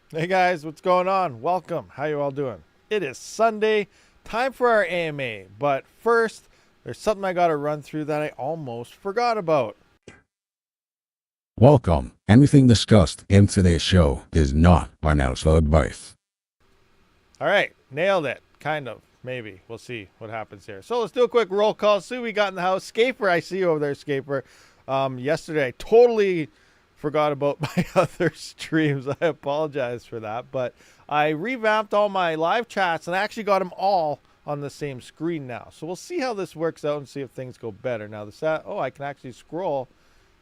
Hey guys, what's going on? Welcome. How you all doing? It is Sunday, time for our AMA. But first, there's something I got to run through that I almost forgot about. Welcome. Anything discussed in today's show is not financial advice. All right, nailed it. Kind of. Maybe. We'll see what happens here. So let's do a quick roll call. See who we got in the house. Scaper, I see you over there, Scaper. Yesterday, I totally forgot about my other streams. I apologize for that. But I revamped all my live chats and I actually got them all on the same screen now. So we'll see how this works out and see if things go better. Now, I can actually scroll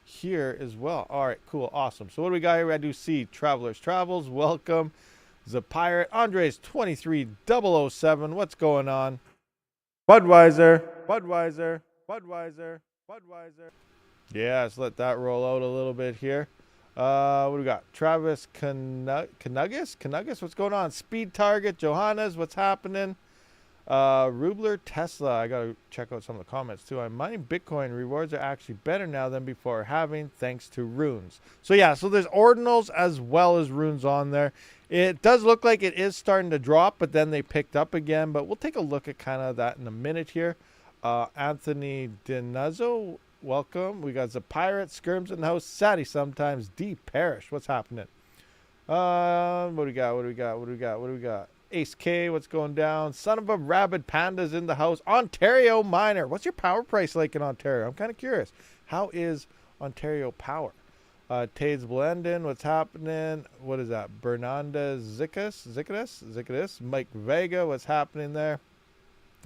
here as well. All right, cool, awesome. So what do we got here? I do see Travelers Travels. Welcome. The Pirate, Andres 23007. What's going on? Budweiser, Budweiser, Budweiser, Budweiser. Yeah, let's let that roll out a little bit here. What do we got? Travis Canuggis, what's going on? Speed Target, Johannes, what's happening? Rubler Tesla, I gotta check out some of the comments too. I'm mining Bitcoin. Rewards are actually better now than before Halving, thanks to runes. So yeah, so there's ordinals as well as runes on there. It does look like it is starting to drop, but then they picked up again. But we'll take a look at kind of that in a minute here. Anthony Dinazzo, welcome. We got the Pirate, Skirms in the house, Sadie sometimes, D Parish, what's happening? What do we got? Ace K, what's going down? Son of a Rabid Panda's in the house. Ontario Miner. What's your power price like in Ontario? I'm kind of curious. How is Ontario power? Tades Blendin, what's happening? What is that? Bernanda Zicadus. Mike Vega, what's happening there?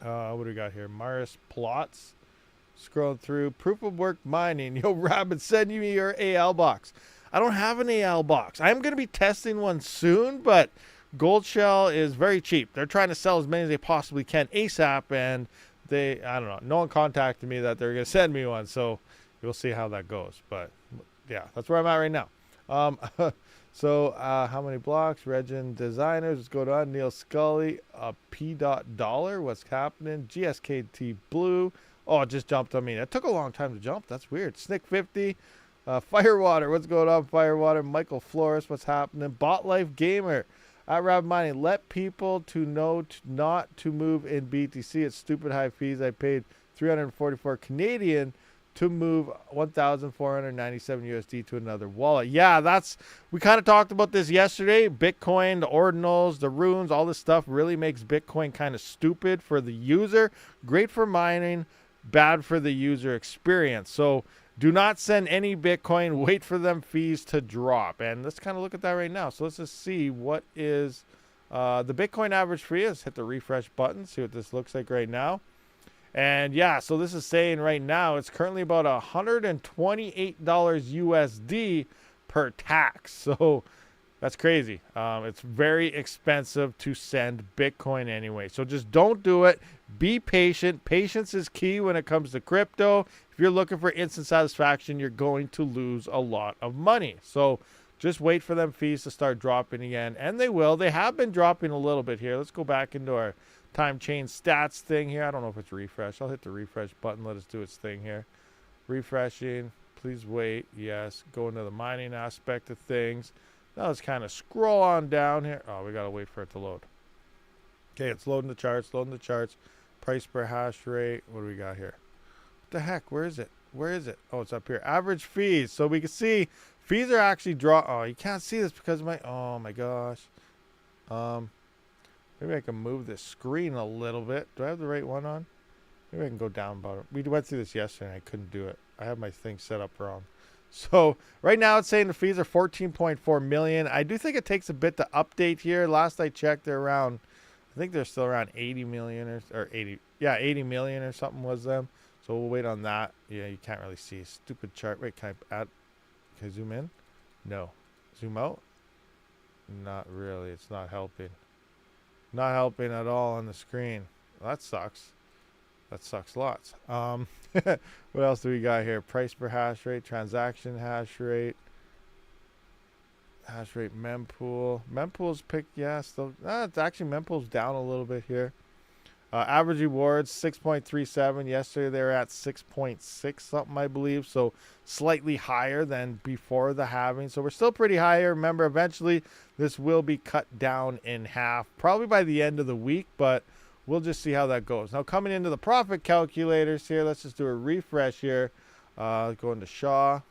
What do we got here? Maris Plots. Scrolling through. Proof of work mining. Yo, Rabid, send me your AL box. I don't have an AL box. I'm going to be testing one soon, but Gold Shell is very cheap. They're trying to sell as many as they possibly can ASAP, and I don't know. No one contacted me that they're going to send me one, so we'll see how that goes. But yeah, that's where I'm at right now. How many blocks? Regin Designers, what's going on? Neil Scully, P. Dollar, what's happening? GSKT Blue. Oh, it just jumped on me. That took a long time to jump. That's weird. Snick 50. Firewater, what's going on? Firewater. Michael Flores, what's happening? Bot Life Gamer. At rabidmining, let people to know not to move in BTC. It's stupid high fees. I paid 344 Canadian to move 1,497 USD to another wallet. Yeah, we kind of talked about this yesterday. Bitcoin, the ordinals, the runes, all this stuff really makes Bitcoin kind of stupid for the user. Great for mining, bad for the user experience. So do not send any Bitcoin. Wait for them fees to drop. And let's kind of look at that right now. So let's just see what is the Bitcoin average fee. Let's hit the refresh button. See what this looks like right now. And yeah, so this is saying right now it's currently about $128 USD per tax. So that's crazy. It's very expensive to send Bitcoin anyway. So just don't do it. Be patient. Patience is key when it comes to crypto. If you're looking for instant satisfaction, you're going to lose a lot of money. So just wait for them fees to start dropping again. And they will. They have been dropping a little bit here. Let's go back into our time chain stats thing here. I don't know if it's refresh. I'll hit the refresh button. Let us do its thing here. Refreshing. Please wait. Yes. Go into the mining aspect of things. Now let's kind of scroll on down here. Oh, we got to wait for it to load. Okay, it's loading the charts. Price per hash rate. What do we got here? What the heck? Where is it? Oh, it's up here. Average fees. So we can see fees are actually Oh, you can't see this because oh my gosh. Maybe I can move this screen a little bit. Do I have the right one on? Maybe I can go down about it. We went through this yesterday and I couldn't do it. I have my thing set up wrong. So right now it's saying the fees are 14.4 million. I do think it takes a bit to update here. Last I checked, I think they're still around 80 million or 80 million or something was them. So we'll wait on that. Yeah, you can't really see. Stupid chart. Wait, can I zoom in? No. Zoom out? Not really. It's not helping. Not helping at all on the screen. Well, that sucks. That sucks lots. What else do we got here? Price per hash rate, transaction hash rate, mempool. Mempool's picked, yeah, still. It's actually mempool's down a little bit here. Average rewards 6.37. Yesterday they were at 6.6 something, I believe. So slightly higher than before the halving. So we're still pretty high here. Remember, eventually this will be cut down in half, probably by the end of the week, but we'll just see how that goes. Now coming into the profit calculators here, let's just do a refresh here. Go into Shaw.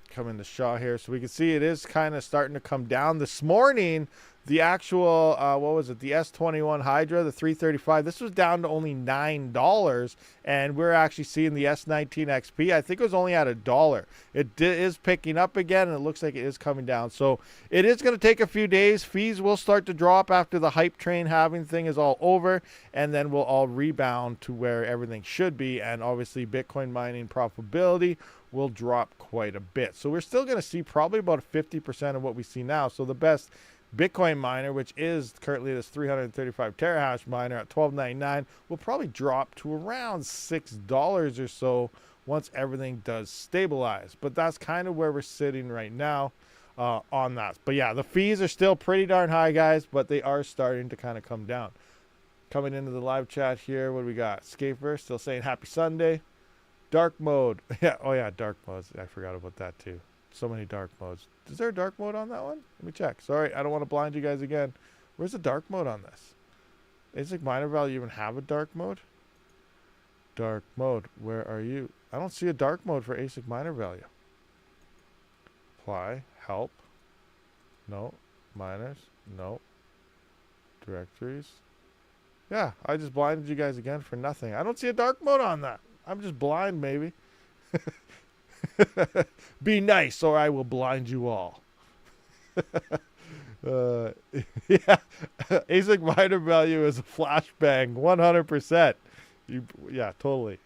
Come into Shaw here, so we can see it is kind of starting to come down. This morning, the actual, what was it, the S21 Hydra, the 335, this was down to only $9, and we're actually seeing the S19 XP, I think it was only at $1. It is picking up again, and it looks like it is coming down. So it is going to take a few days. Fees will start to drop after the hype train halving thing is all over, and then we'll all rebound to where everything should be, and obviously Bitcoin mining profitability will drop quite a bit. So we're still going to see probably about 50% of what we see now. So the best Bitcoin miner, which is currently this 335 terahash miner at $12.99, will probably drop to around $6 or so once everything does stabilize. But that's kind of where we're sitting right now on that. But yeah, the fees are still pretty darn high, guys, but they are starting to kind of come down. Coming into the live chat here, what do we got? Scaper still saying happy Sunday. Dark mode. Yeah, oh yeah, dark modes. I forgot about that too. So many dark modes. Is there a dark mode on that one? Let me check. Sorry, I don't want to blind you guys again. Where's the dark mode on this? ASIC miner value even have a dark mode? Dark mode. Where are you? I don't see a dark mode for ASIC miner value. Apply. Help. No. Miners. No. Directories. Yeah, I just blinded you guys again for nothing. I don't see a dark mode on that. I'm just blind, maybe. Be nice or I will blind you all. Yeah, ASIC miner value is a flashbang, 100%. Yeah, totally.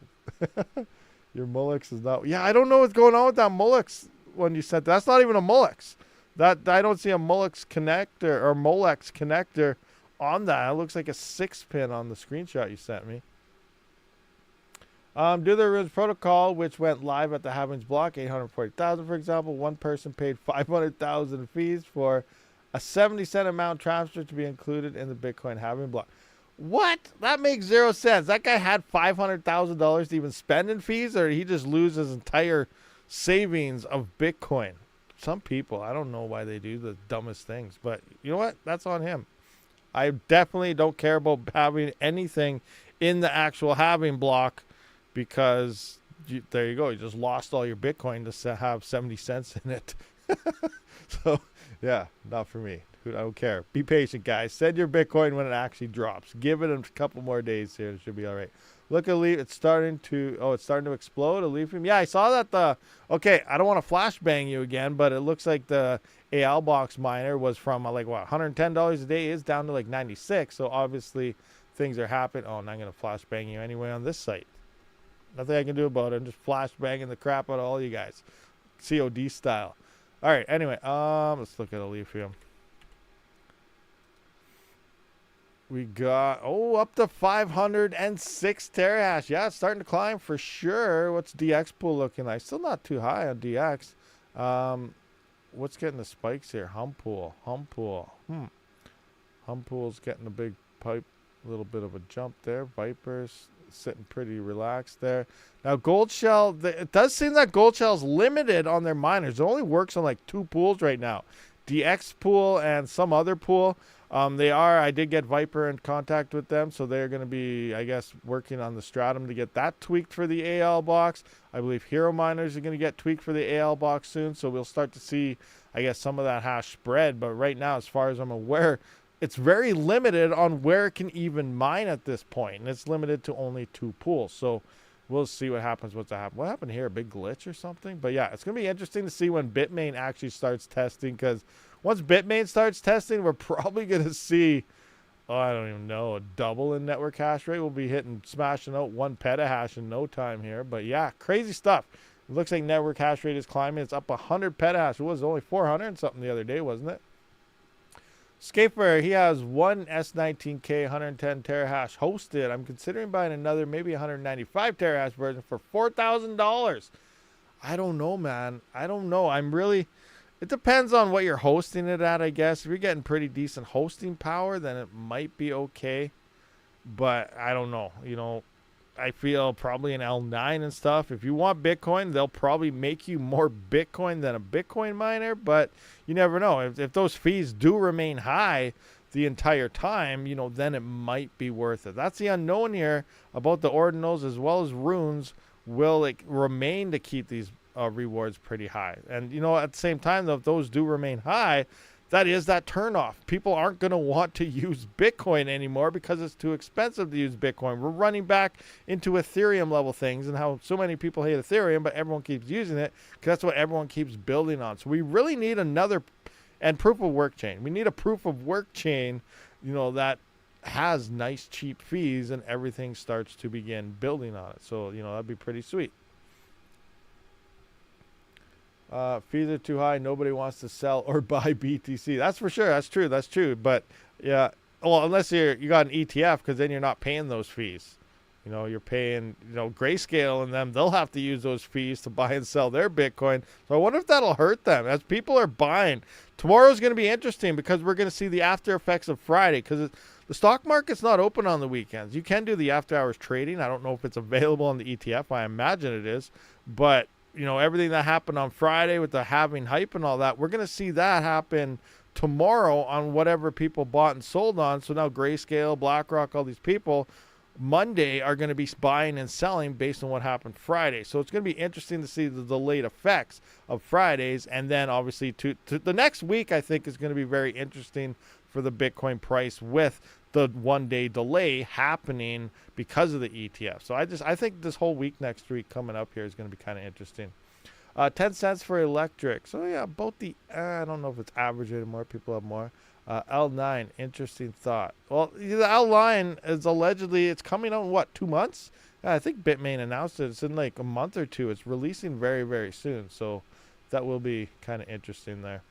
Your Mullix is not. Yeah, I don't know what's going on with that Mullix when you said that. That's not even a Mullix. That I don't see a Mullix connector or Molex connector on that. It looks like a 6-pin on the screenshot you sent me. Do the runes protocol, which went live at the halvings block, 840,000 for example. One person paid 500,000 fees for a 70-cent amount transfer to be included in the Bitcoin halving block. What? That makes zero sense. That guy had $500,000 to even spend in fees, or did he just lose his entire savings of Bitcoin? Some people, I don't know why they do the dumbest things, but you know what? That's on him. I definitely don't care about having anything in the actual halving block, because there you go. You just lost all your Bitcoin to have 70 cents in it. So, yeah, not for me. I don't care. Be patient, guys. Send your Bitcoin when it actually drops. Give it a couple more days here. It should be all right. Look at Leaf. It's starting to explode. Aletheum. Yeah, I saw that. Okay, I don't want to flashbang you again, but it looks like the AAAWAVE miner was from like what, $110 a day is down to like 96. So obviously things are happening. Oh, and I'm gonna flashbang you anyway on this site. Nothing I can do about it. I'm just flashbanging the crap out of all you guys, COD style. All right. Anyway, let's look at Aletheum. We got, up to 506 terahash. Yeah, it's starting to climb for sure. What's DX pool looking like? Still not too high on DX. What's getting the spikes here? Hum pool. Hum pool's getting a big pipe, a little bit of a jump there. Vipers sitting pretty relaxed there. Now, Gold Shell, it does seem that Gold Shell's limited on their miners. It only works on like 2 pools right now. DX pool and some other pool. I did get Viper in contact with them, so they're going to be, I guess, working on the Stratum to get that tweaked for the AL box. I believe Hero Miners are going to get tweaked for the AL box soon, so we'll start to see, I guess, some of that hash spread. But right now, as far as I'm aware, it's very limited on where it can even mine at this point, and it's limited to only 2 pools. So we'll see what happens. What happened here? A big glitch or something? But yeah, it's going to be interesting to see when Bitmain actually starts testing, because once Bitmain starts testing, we're probably going to see, I don't even know, a double in network hash rate. We'll be smashing out 1 petahash in no time here. But yeah, crazy stuff. It looks like network hash rate is climbing. It's up 100 petahash. It was only 400 and something the other day, wasn't it? Scaper, he has one S19K 110 terahash hosted. I'm considering buying another, maybe 195 terahash version for $4,000. I don't know, man. I don't know. It depends on what you're hosting it at, I guess. If you're getting pretty decent hosting power, then it might be okay. But I don't know. I feel probably an L9 and stuff. If you want Bitcoin, they'll probably make you more Bitcoin than a Bitcoin miner. But you never know. If those fees do remain high the entire time, then it might be worth it. That's the unknown here about the ordinals as well as runes. Will it remain to keep these rewards pretty high? And at the same time, though, if those do remain high, that is that turnoff. People aren't going to want to use Bitcoin anymore because it's too expensive to use Bitcoin. We're running back into Ethereum level things and how so many people hate Ethereum, but everyone keeps using it because that's what everyone keeps building on. So we really need another and proof of work chain. We need a proof of work chain, that has nice cheap fees and everything starts to begin building on it. So, that'd be pretty sweet. Fees are too high. Nobody wants to sell or buy BTC. That's for sure. That's true. But yeah, well, unless you got an ETF, because then you're not paying those fees. You're paying, Grayscale and them. They'll have to use those fees to buy and sell their Bitcoin. So I wonder if that'll hurt them as people are buying. Tomorrow's going to be interesting because we're going to see the after effects of Friday because the stock market's not open on the weekends. You can do the after hours trading. I don't know if it's available on the ETF. I imagine it is, but everything that happened on Friday with the halving hype and all that, we're going to see that happen tomorrow on whatever people bought and sold on. So now Grayscale, BlackRock, all these people Monday are going to be buying and selling based on what happened Friday. So it's going to be interesting to see the delayed effects of Fridays. And then obviously to the next week, I think is going to be very interesting for the Bitcoin price with the 1 day delay happening because of the ETF. So I think this whole week next week coming up here is going to be kind of interesting. 10 cents for electric. So yeah, both I don't know if it's average anymore. People have more. L9, interesting thought. Well, the L9 is allegedly, it's coming out in what, 2 months? I think Bitmain announced it. It's in like a month or two. It's releasing very, very soon. So that will be kind of interesting there.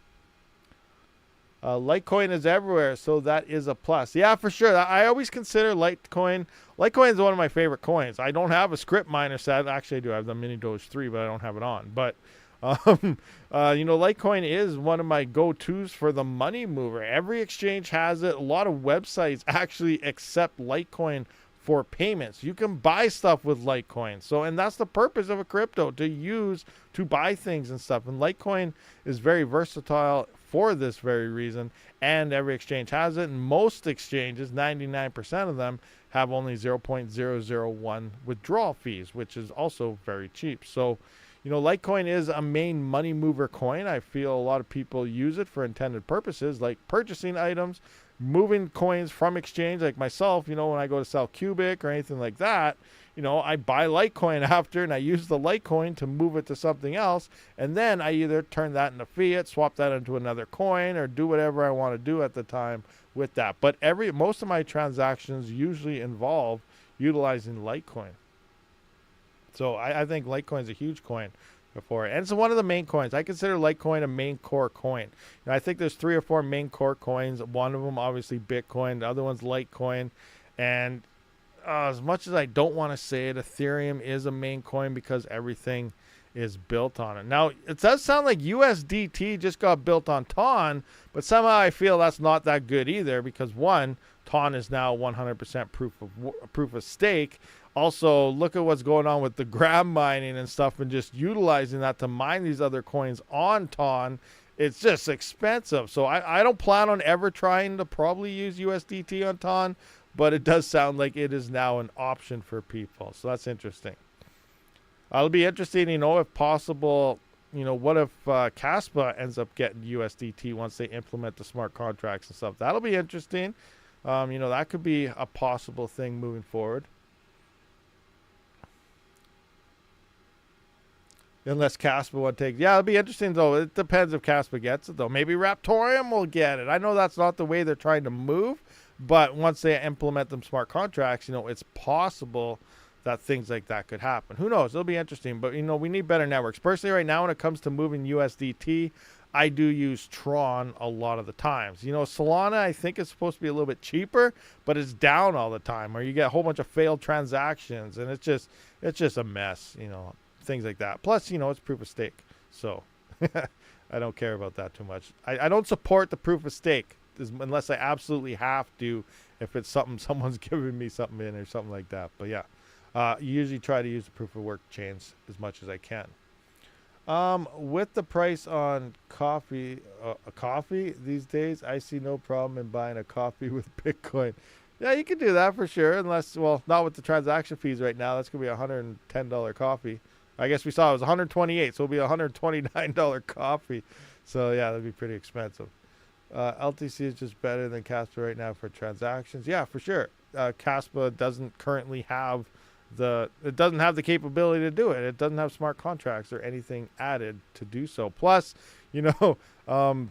Litecoin is everywhere, so that is a plus. Yeah, for sure. I always consider Litecoin. Litecoin is one of my favorite coins. I don't have a script miner set. Actually, I do. I have the Mini Doge 3, but I don't have it on. But, Litecoin is one of my go-tos for the money mover. Every exchange has it. A lot of websites actually accept Litecoin for payments. You can buy stuff with Litecoin. So, and that's the purpose of a crypto, to use to buy things and stuff. And Litecoin is very versatile for this very reason, and every exchange has it, and most exchanges, 99% of them, have only 0.001 withdrawal fees, which is also very cheap. So, Litecoin is a main money mover coin. I feel a lot of people use it for intended purposes, like purchasing items, moving coins from exchange, like myself, when I go to sell Cubic or anything like that, I buy Litecoin after, and I use the Litecoin to move it to something else. And then I either turn that into fiat, swap that into another coin, or do whatever I want to do at the time with that. But most of my transactions usually involve utilizing Litecoin. So I think Litecoin is a huge coin for it. And it's one of the main coins. I consider Litecoin a main core coin. I think there's 3 or 4 main core coins. One of them, obviously, Bitcoin. The other one's Litecoin. And as much as I don't want to say it, Ethereum is a main coin because everything is built on it. Now, it does sound like USDT just got built on TON, but somehow I feel that's not that good either because, one, TON is now 100% proof of stake. Also, look at what's going on with the grab mining and stuff and just utilizing that to mine these other coins on TON. It's just expensive. So I don't plan on ever trying to probably use USDT on TON, but it does sound like it is now an option for people. So that's interesting. It'll be interesting, if possible, what if Kaspa ends up getting USDT once they implement the smart contracts and stuff. That'll be interesting. That could be a possible thing moving forward. Unless Kaspa would take... Yeah, it'll be interesting, though. It depends if Kaspa gets it, though. Maybe Raptorium will get it. I know that's not the way they're trying to move, but once they implement them smart contracts, it's possible that things like that could happen. Who knows? It'll be interesting, but, we need better networks. Personally, right now, when it comes to moving USDT, I do use Tron a lot of the times. Solana, I think, is supposed to be a little bit cheaper, but it's down all the time, or you get a whole bunch of failed transactions, and it's just a mess, things like that. Plus, it's proof of stake. So I don't care about that too much. I don't support the proof of stake unless I absolutely have to, if it's something someone's giving me something in or something like that. But yeah, usually try to use the proof of work chains as much as I can. With the price on coffee these days, I see no problem in buying a coffee with Bitcoin. Yeah, you can do that for sure, unless, well, not with the transaction fees right now. That's going to be a $110 coffee. I guess we saw it was $128, so it'll be a $129 coffee. So yeah, that'd be pretty expensive. LTC is just better than Kaspa right now for transactions. Yeah, for sure. Kaspa doesn't currently have it doesn't have the capability to do it. It doesn't have smart contracts or anything added to do so. Plus, it's 10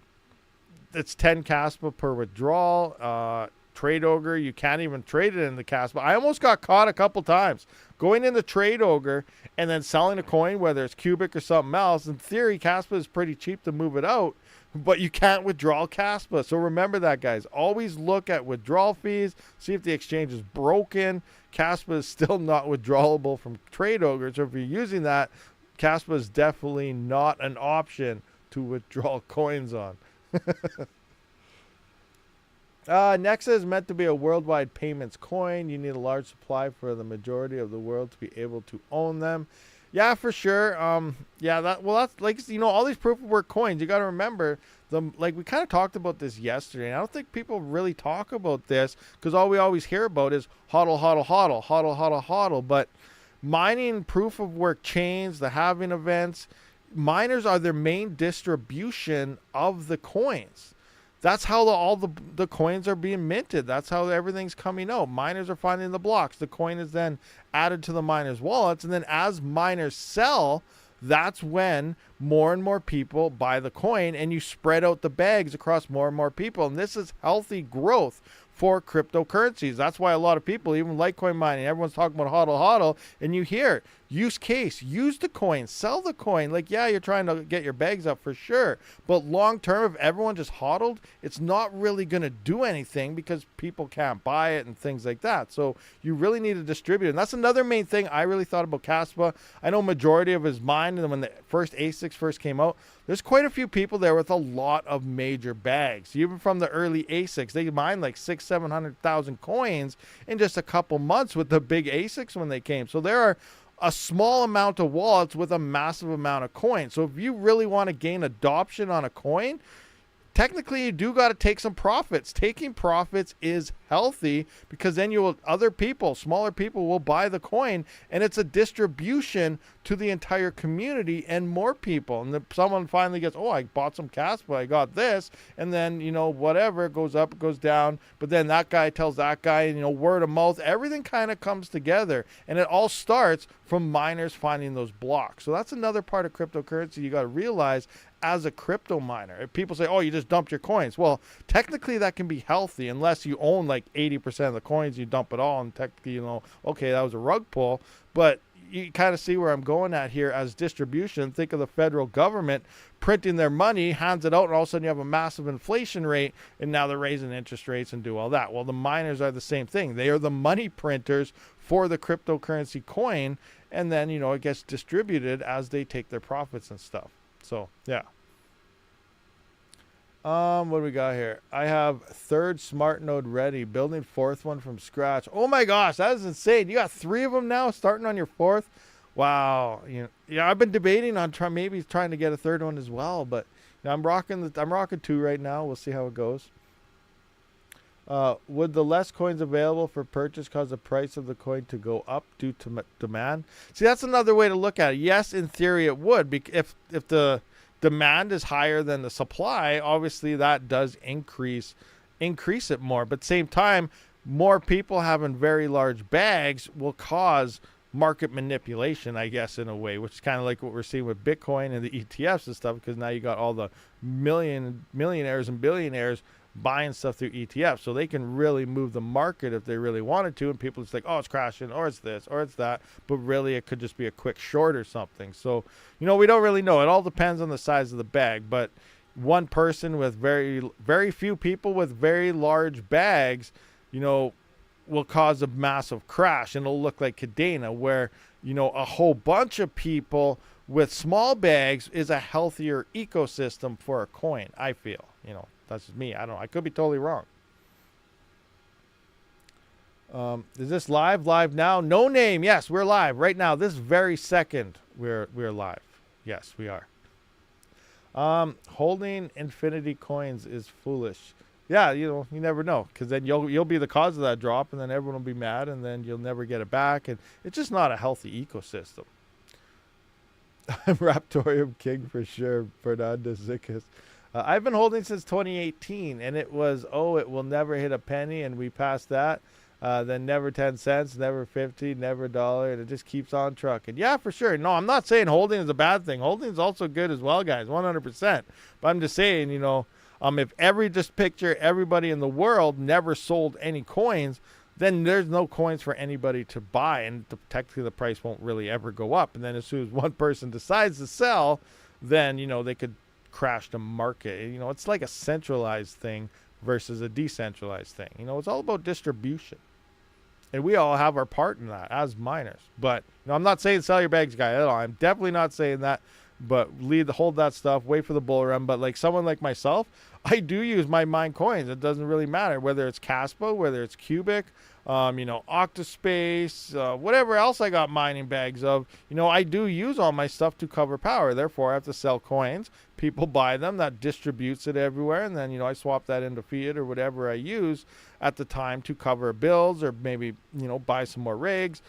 Kaspa per withdrawal. Trade Ogre, you can't even trade it in the Kaspa. I almost got caught a couple times going into Trade Ogre and then selling a coin, whether it's cubic or something else. In theory, Kaspa is pretty cheap to move it out, but you can't withdraw Kaspa. So remember that, guys. Always look at withdrawal fees. See if the exchange is broken. Kaspa is still not withdrawable from Trade Ogre. So if you're using that, Kaspa is definitely not an option to withdraw coins on. Nexa is meant to be a worldwide payments coin. You need a large supply for the majority of the world to be able to own them. Yeah, for sure. That's like, all these proof of work coins, you got to remember we kind of talked about this yesterday, and I don't think people really talk about this because all we always hear about is hodl, hodl, hodl, hodl, hodl, hodl. But mining proof of work chains, the halving events, miners are their main distribution of the coins. That's how all the coins are being minted. That's how everything's coming out. Miners are finding the blocks. The coin is then added to the miners' wallets. And then as miners sell, that's when more and more people buy the coin and you spread out the bags across more and more people. And this is healthy growth for cryptocurrencies. That's why a lot of people, even Litecoin mining, everyone's talking about hodl, hodl. And you hear use case, use the coin, sell the coin. Like, yeah, you're trying to get your bags up for sure. But long term, if everyone just hodled, it's not really going to do anything because people can't buy it and things like that. So you really need to distribute. And that's another main thing I really thought about Kaspa. I know majority of his mine, and when the first ASICs first came out, there's quite a few people there with a lot of major bags. Even from the early ASICs, they mined like 600,000-700,000 coins in just a couple months with the big ASICs when they came. So there are a small amount of wallets with a massive amount of coins. So if you really want to gain adoption on a coin, technically you do got to take some profits. Taking profits is healthy because then other people, smaller people will buy the coin, and it's a distribution to the entire community and more people. And someone finally gets, oh, I bought some Kaspa, I got this, and then, whatever, it goes up, it goes down, but then that guy tells that guy, word of mouth, everything kind of comes together, and it all starts from miners finding those blocks. So that's another part of cryptocurrency you got to realize as a crypto miner. If people say, oh, you just dumped your coins. Well, technically that can be healthy unless you own like 80% of the coins, you dump it all, and technically, okay, that was a rug pull. But you kind of see where I'm going at here as distribution. Think of the federal government printing their money, hands it out, and all of a sudden you have a massive inflation rate, and now they're raising interest rates and do all that. Well, the miners are the same thing. They are the money printers for the cryptocurrency coin, and then, it gets distributed as they take their profits and stuff. So, yeah. What do we got here? I have third smart node ready, building fourth one from scratch. Oh my gosh, that is insane. You got 3 of them now starting on your 4th. Wow. I've been debating on maybe trying to get a 3rd one as well, but I'm rocking 2 right now. We'll see how it goes. Would the less coins available for purchase cause the price of the coin to go up due to demand? See, that's another way to look at it. Yes, in theory it would. If the demand is higher than the supply, obviously that does increase it more. But same time, more people having very large bags will cause market manipulation, I guess, in a way, which is kind of like what we're seeing with Bitcoin and the ETFs and stuff, because now you got all the millionaires and billionaires buying stuff through ETFs, so they can really move the market if they really wanted to, and people just like, oh, it's crashing, or it's this, or it's that, but really it could just be a quick short or something. So, we don't really know. It all depends on the size of the bag, but one person with very, very few people with very large bags, will cause a massive crash, and it'll look like Cadena, where, a whole bunch of people with small bags is a healthier ecosystem for a coin, I feel. You know, that's just me. I don't know. I could be totally wrong. Is this live? Live now? No name. Yes, we're live right now. This very second, we're live. Yes, we are. Holding infinity coins is foolish. Yeah, you know, you never know, because then you'll be the cause of that drop, and then everyone will be mad, and then you'll never get it back, and it's just not a healthy ecosystem. I'm Raptorium King for sure. Fernando Zickas. I've been holding since 2018, and it was, it will never hit a penny, and we passed that. Then never 10 cents, never 50, never a dollar, and it just keeps on trucking. Yeah, for sure. No, I'm not saying holding is a bad thing. Holding is also good as well, guys, 100%. But I'm just saying, you know, if just picture everybody in the world never sold any coins, then there's no coins for anybody to buy, and technically the price won't really ever go up. And then as soon as one person decides to sell, then, you know, they could crash the market. You know, it's like a centralized thing versus a decentralized thing. You know, it's all about distribution. And we all have our part in that as miners. But no, I'm not saying sell your bags, guy, at all. I'm definitely not saying that. But hold that stuff, wait for the bull run. But like someone like myself, I do use my mine coins. It doesn't really matter whether it's Kaspa, whether it's Cubic, you know, Octa.Space, whatever else I got mining bags of. You know, I do use all my stuff to cover power. Therefore, I have to sell coins. People buy them. That distributes it everywhere. And then, you know, I swap that into fiat or whatever I use at the time to cover bills, or maybe, you know, buy some more rigs,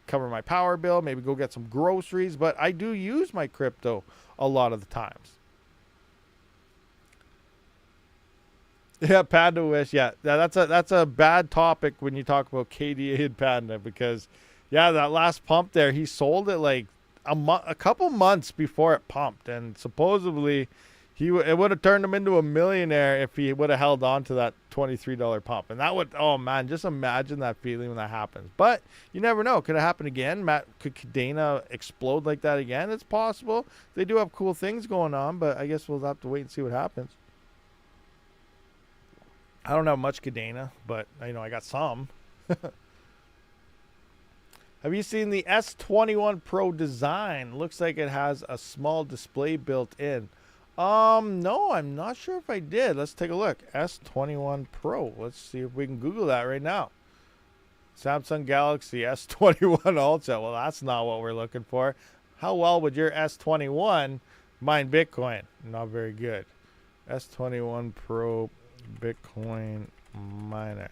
cover my power bill, maybe go get some groceries. But I do use my crypto a lot of the times. Yeah, Panda Wish. Yeah, that's a bad topic when you talk about KDA and Panda, because, yeah, that last pump there, he sold it like a couple months before it pumped, and supposedly it would have turned him into a millionaire if he would have held on to that $23 pump. And that would, oh man, just imagine that feeling when that happens. But you never know. Could it happen again? Could Dana explode like that again? It's possible. They do have cool things going on, but I guess we'll have to wait and see what happens. I don't have much Cadena, but you know, I got some. Have you seen the S21 Pro design? Looks like it has a small display built in. No, I'm not sure if I did. Let's take a look. S21 Pro. Let's see if we can Google that right now. Samsung Galaxy S21 Ultra. Well, that's not what we're looking for. How well would your S21 mine Bitcoin? Not very good. S21 Pro Bitcoin miner.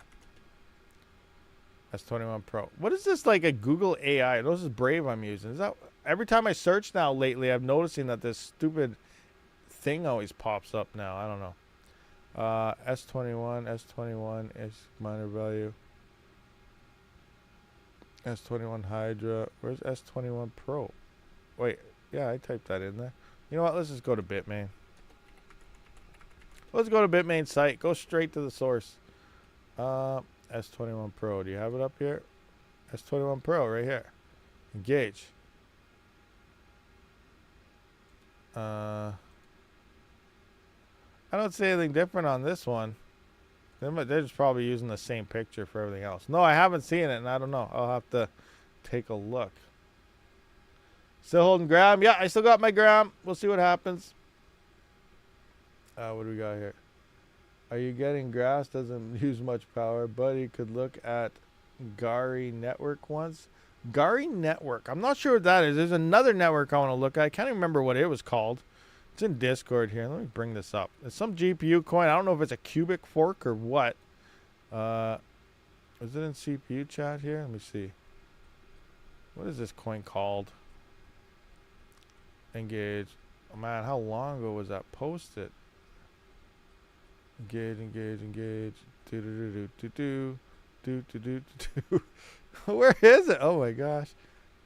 S21 Pro. What is this, like a Google AI? This is Brave I'm using. Is that every time I search now lately, I'm noticing that this stupid thing always pops up now. I don't know. S21 is miner value. S21 Hydra. Where's S21 Pro? Wait, yeah, I typed that in there. You know what? Let's just go to Bitmain. Let's go to Bitmain site. Go straight to the source. S21 Pro. Do you have it up here? S21 Pro right here. Engage. I don't see anything different on this one. They're just probably using the same picture for everything else. No, I haven't seen it, and I don't know. I'll have to take a look. Still holding gram. Yeah, I still got my gram. We'll see what happens. What do we got here? Are you getting grass? Doesn't use much power. Buddy could look at Gari Network once. Gari Network. I'm not sure what that is. There's another network I want to look at. I can't even remember what it was called. It's in Discord here. Let me bring this up. It's some GPU coin. I don't know if it's a cubic fork or what. Is it in CPU chat here? Let me see. What is this coin called? Engage. Oh man, how long ago was that posted? Engage. Do. Where is it? Oh my gosh.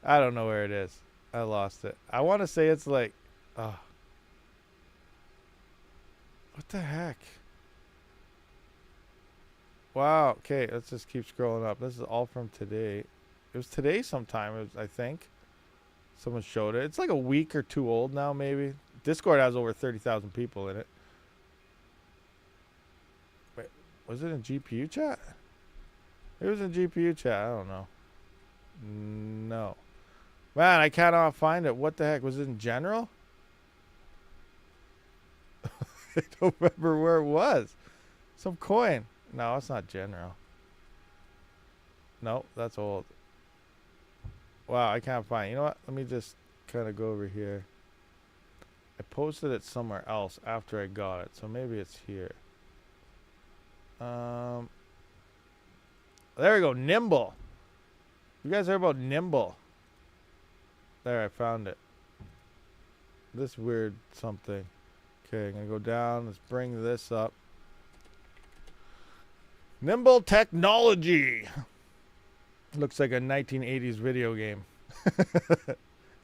I don't know where it is. I lost it. I want to say it's like, what the heck? Wow. Okay, let's just keep scrolling up. This is all from today. It was today sometime, I think. Someone showed it. It's like a week or two old now, maybe. Discord has over 30,000 people in it. Wait, was it in GPU chat? It was in GPU chat. I don't know. No. Man, I cannot find it. What the heck? Was it in general? I don't remember where it was. Some coin. No, it's not general. No, that's old. Wow, I can't find it. You know what? Let me just kind of go over here. I posted it somewhere else after I got it, so maybe it's here. There we go. Nimble. You guys heard about Nimble? There, I found it. This weird something. Okay, I'm going to go down. Let's bring this up. Nimble Technology. Looks like a 1980s video game.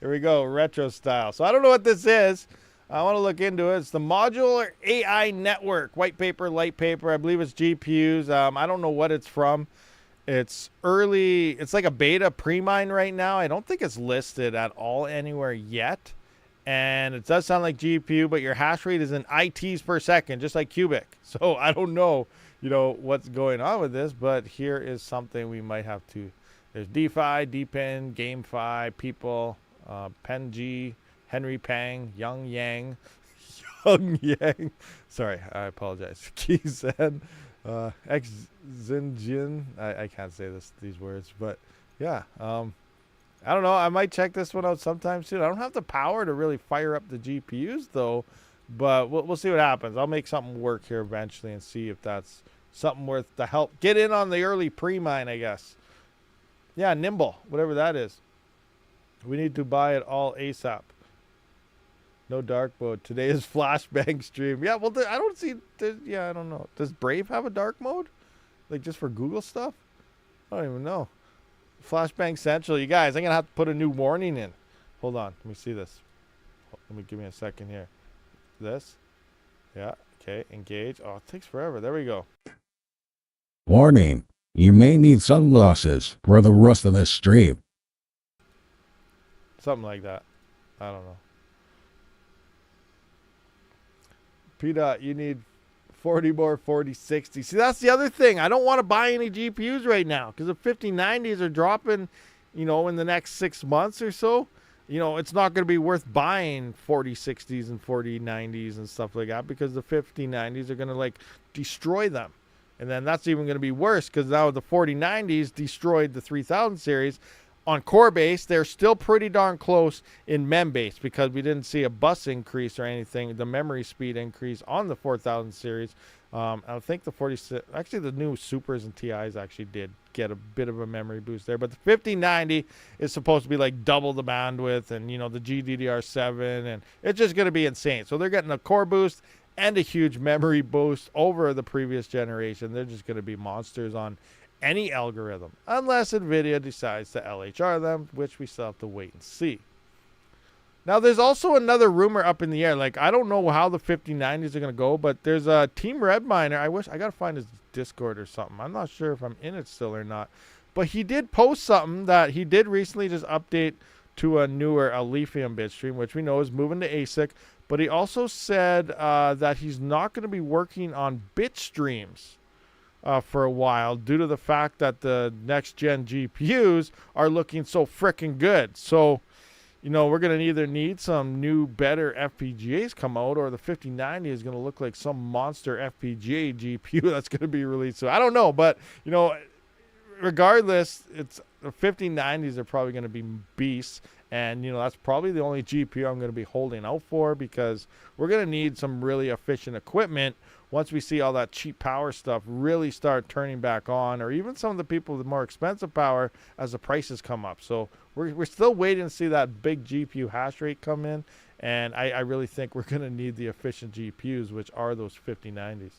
Here we go. Retro style. So I don't know what this is. I want to look into it. It's the Modular AI Network. White paper, light paper. I believe it's GPUs. I don't know what it's from. It's early. It's like a beta pre-mine right now. I don't think it's listed at all anywhere yet. And it does sound like GPU, but your hash rate is in ITs per second, just like cubic. So I don't know, what's going on with this, but here is something we might have to. There's DeFi, DPIN, GameFi, People, PenG, Henry Pang, Young Yang, sorry, I apologize. Keyzen, Xinjin. I can't say these words, but yeah. I don't know. I might check this one out sometime soon. I don't have the power to really fire up the GPUs though, but we'll see what happens. I'll make something work here eventually and see if that's something worth the help. Get in on the early pre-mine, I guess. Yeah, Nimble, whatever that is. We need to buy it all ASAP. No dark mode. Today is flashbang stream. Yeah, well, I don't see. Yeah, I don't know. Does Brave have a dark mode? Like just for Google stuff? I don't even know. Flashbang Central. You guys, I'm going to have to put a new warning in. Hold on. Let me see this. Give me a second here. This. Yeah. Okay. Engage. Oh, it takes forever. There we go. Warning. You may need sunglasses for the rest of this stream. Something like that. I don't know. P-Dot, you need 40 more 4060. See, that's the other thing. I don't want to buy any GPUs right now because the 5090s are dropping, in the next 6 months or so. It's not going to be worth buying 4060s and 4090s and stuff like that because the 5090s are going to destroy them. And then that's even going to be worse because now the 4090s destroyed the 3000 series. On core base, they're still pretty darn close in mem base because we didn't see a bus increase or anything, the memory speed increase on the 4000 series. I think the 46, actually the new Supers and TIs actually did get a bit of a memory boost there. But the 5090 is supposed to be like double the bandwidth and, the GDDR7, and it's just going to be insane. So they're getting a core boost and a huge memory boost over the previous generation. They're just going to be monsters on any algorithm, unless NVIDIA decides to LHR them, which we still have to wait and see. Now, there's also another rumor up in the air. I don't know how the 5090s are going to go, but there's a Team Red Miner. I got to find his Discord or something. I'm not sure if I'm in it still or not. But he did post something that he did recently just update to a newer Lithium bitstream, which we know is moving to ASIC. But he also said that he's not going to be working on bitstreams for a while due to the fact that the next-gen GPUs are looking so freaking good. So, we're going to either need some new, better FPGAs come out, or the 5090 is going to look like some monster FPGA GPU that's going to be released. So I don't know, but, regardless, the 5090s are probably going to be beasts. And, that's probably the only GPU I'm going to be holding out for because we're going to need some really efficient equipment once we see all that cheap power stuff really start turning back on, or even some of the people with more expensive power as the prices come up. So we're still waiting to see that big GPU hash rate come in. And I really think we're going to need the efficient GPUs, which are those 5090s.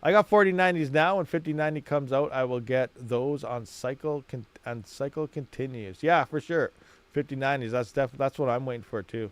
I got 4090s now. When 5090 comes out, I will get those on cycle continues. Yeah, for sure. 5090s. That's what I'm waiting for too.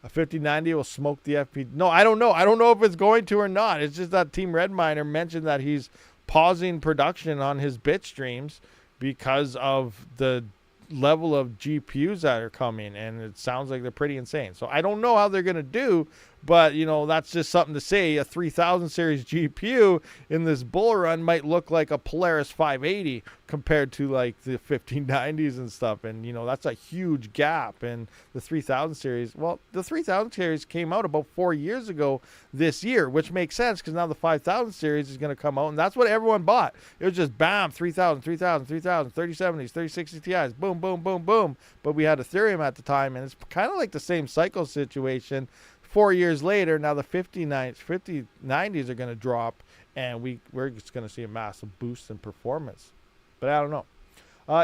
A 5090 will smoke the FP. No, I don't know. I don't know if it's going to or not. It's just that Team Red Miner mentioned that he's pausing production on his bit streams because of the level of GPUs that are coming, and it sounds like they're pretty insane. So I don't know how they're going to do, But, you know, that's just something to say. A 3000 series GPU in this bull run might look like a Polaris 580 compared to like the 1590s and stuff. And, you know, that's a huge gap. And the 3000 series, well, the 3000 series came out about 4 years ago this year, which makes sense because now the 5000 series is going to come out. And that's what everyone bought. It was just bam, 3000, 3070s, 3060 Ti's, boom, boom, boom, boom. But we had Ethereum at the time. And it's kind of like the same cycle situation. 4 years later, now the 5090s are going to drop, and we're just going to see a massive boost in performance. But I don't know.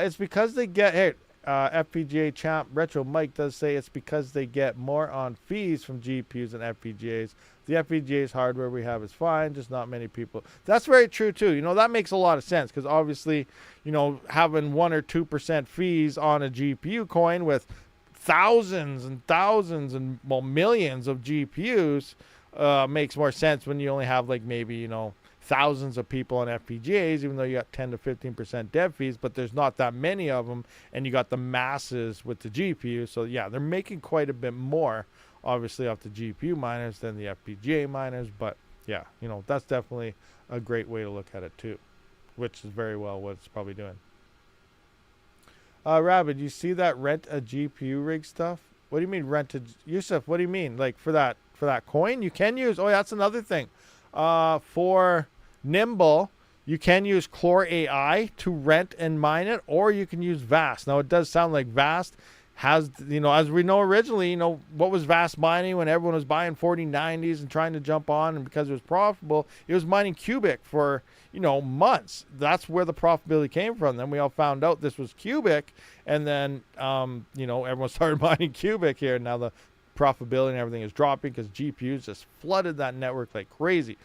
It's because they get, FPGA champ Retro Mike does say it's because they get more on fees from GPUs and FPGAs. The FPGA's hardware we have is fine, just not many people. That's very true too. You know, that makes a lot of sense because obviously, you know, having 1 or 2% fees on a GPU coin with thousands and well, millions of GPUs makes more sense when you only have like maybe, you know, thousands of people on FPGAs, even though you got 10 to 15% dev fees, but there's not that many of them, and you got the masses with the GPU. So yeah, they're making quite a bit more, obviously, off the GPU miners than the FPGA miners. But yeah, you know, that's definitely a great way to look at it too, which is very well what it's probably doing. Rabid, you see that rent a GPU rig stuff? What do you mean rent a Yusuf? What do you mean? Like for that coin, you can use. Oh, that's another thing. For Nimble, you can use Chlor AI to rent and mine it, or you can use Vast. Now it does sound like Vast has, you know, as we know originally, you know, what was Vast mining when everyone was buying 4090s and trying to jump on, and because it was profitable, it was mining cubic for, you know, months. That's where the profitability came from. Then we all found out this was cubic, and then, you know, everyone started mining cubic here. And now the profitability and everything is dropping because GPUs just flooded that network like crazy.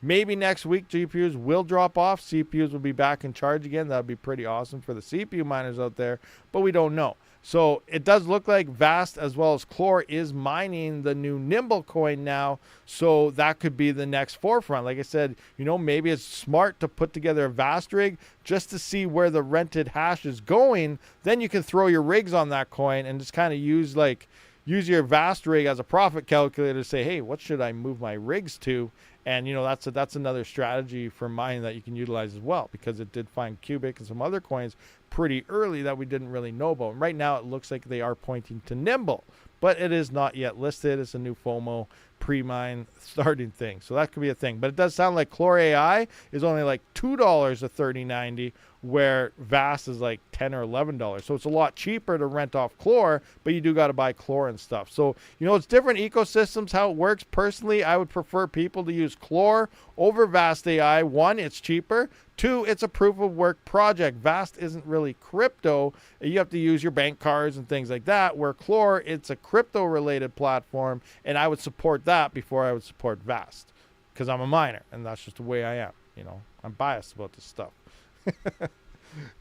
Maybe next week GPUs will drop off. CPUs will be back in charge again. That would be pretty awesome for the CPU miners out there, but we don't know. So it does look like Vast as well as Chlor is mining the new Nimble coin now. So that could be the next forefront. Like I said, you know, maybe it's smart to put together a Vast rig just to see where the rented hash is going. Then you can throw your rigs on that coin and just kind of use your Vast rig as a profit calculator to say, hey, what should I move my rigs to? And, you know, that's another strategy for mining that you can utilize as well, because it did find Cubic and some other coins pretty early that we didn't really know about. And right now it looks like they are pointing to Nimble, but it is not yet listed. It's a new FOMO pre-mine starting thing. So that could be a thing. But it does sound like Chlor AI is only like $2 a 3090, where Vast is like $10 or $11. So it's a lot cheaper to rent off Chlor, but you do got to buy Chlor and stuff. So, you know, it's different ecosystems, how it works. Personally, I would prefer people to use Chlor over Vast AI. One, it's cheaper. Two, it's a proof of work project. Vast isn't really crypto. You have to use your bank cards and things like that, where Chlor, it's a crypto related platform, and I would support that before I would support Vast, because I'm a miner and that's just the way I am. You know, I'm biased about this stuff.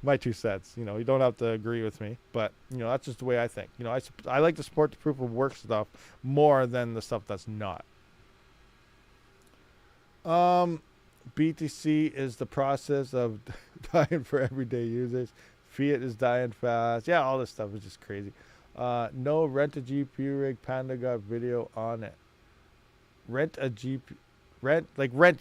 My 2 cents. You know, you don't have to agree with me, but, you know, that's just the way I think. You know, I like to support the proof of work stuff more than the stuff that's not. BTC is the process of dying for everyday users. Fiat is dying fast. Yeah, all this stuff is just crazy. No, rent a GPU rig. Panda got video on it. Rent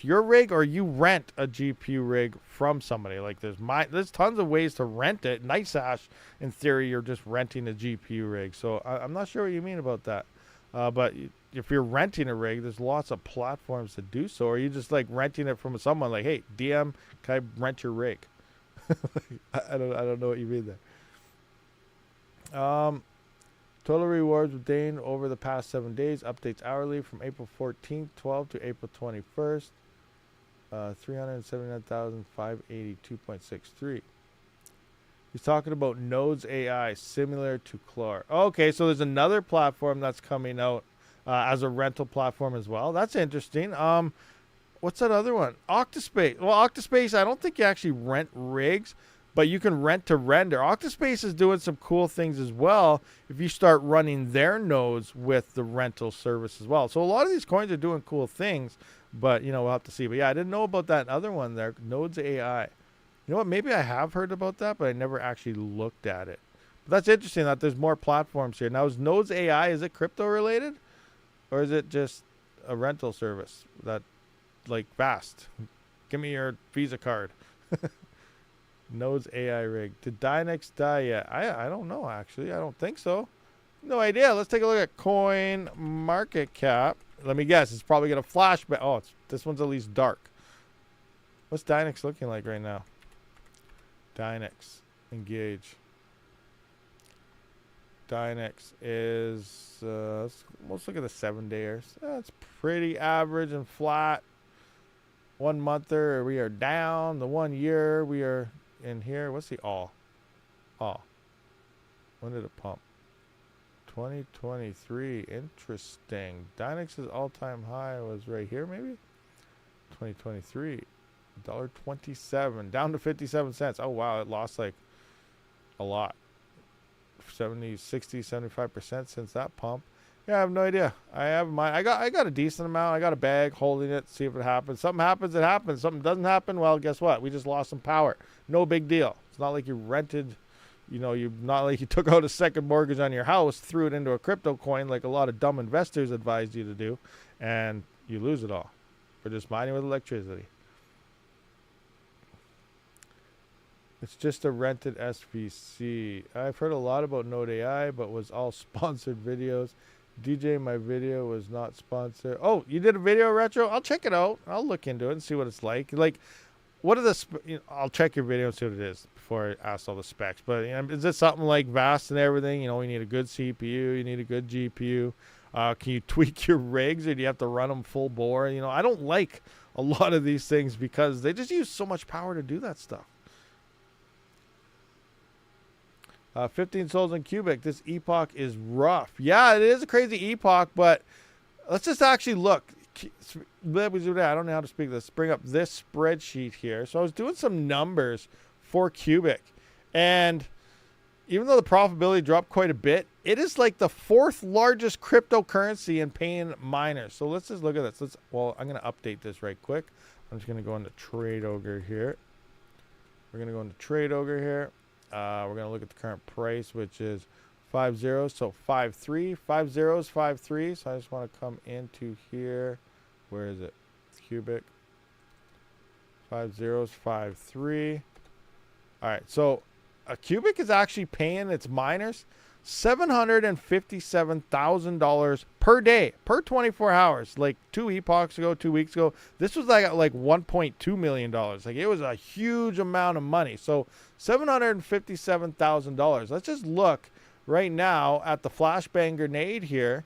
your rig, or you rent a GPU rig from somebody. Like there's tons of ways to rent it. NiceHash, in theory, you're just renting a GPU rig. So I'm not sure what you mean about that. But if you're renting a rig, there's lots of platforms to do so. Or you just like renting it from someone like, hey, DM, can I rent your rig? I don't know what you mean there. Total rewards obtained over the past 7 days. Updates hourly from April 14th, 12 to April 21st. 379,582.63. He's talking about Nodes AI, similar to Chlor. Okay, so there's another platform that's coming out as a rental platform as well. That's interesting. What's that other one? Octa.Space. Well, Octa.Space, I don't think you actually rent rigs, but you can rent to render. Octa.Space is doing some cool things as well if you start running their nodes with the rental service as well. So a lot of these coins are doing cool things, but, you know, we'll have to see. But yeah, I didn't know about that other one there, Nodes AI. You know what? Maybe I have heard about that, but I never actually looked at it. But that's interesting that there's more platforms here. Now, is Nodes AI, is it crypto related? Or is it just a rental service that, like, fast. Give me your Visa card. Nodes AI rig. Did Dynex die yet? I don't know, actually. I don't think so. No idea. Let's take a look at coin market cap. Let me guess. It's probably going to flash back. Oh, this one's at least dark. What's Dynex looking like right now? Dynex. Engage. Dynex is, let's look at the 7-dayers. That's pretty average and flat. 1 monther, we are down. The 1 year, we are in here. What's the all? All. When did it pump? 2023. Interesting. Dynex's all-time high was right here, maybe? 2023. $1.27. Down to 57 cents. Oh, wow. It lost like a lot. 70, 60, 75% since that pump. Yeah, I have no idea. I have mine. I got a decent amount. I got a bag holding it, see if it happens. Something happens, it happens. Something doesn't happen, well, guess what? We just lost some power. No big deal. It's not like you rented, not like you took out a second mortgage on your house, threw it into a crypto coin like a lot of dumb investors advised you to do, and you lose it all for just mining with electricity. It's just a rented SVC. I've heard a lot about Node AI, but was all sponsored videos. DJ, my video was not sponsored. Oh, you did a video, Retro? I'll check it out. I'll look into it and see what it's like. Like, what are the... I'll check your video and see what it is before I ask all the specs. But is it something like vast and everything? You need a good CPU. You need a good GPU. Can you tweak your rigs, or do you have to run them full bore? I don't like a lot of these things because they just use so much power to do that stuff. 15 souls in cubic. This epoch is rough. Yeah, it is a crazy epoch, but let's just actually look. I don't know how to speak this. Bring up this spreadsheet here. So I was doing some numbers for cubic, and even though the profitability dropped quite a bit, it is like the 4th largest cryptocurrency in paying miners. So let's just look at this. I'm going to update this right quick. I'm just going to go into Trade Ogre here. We're going to go into Trade Ogre here. We're going to look at the current price, which is 50. So 53. 50 is 53. So I just want to come into here. Where is it? Cubic. 50 is 53. All right. So a cubic is actually paying its miners $757,000 per day, per 24 hours. Like 2 epochs ago, 2 weeks ago, this was like $1.2 million. Like, it was a huge amount of money. So $757,000. Let's just look right now at the flashbang grenade here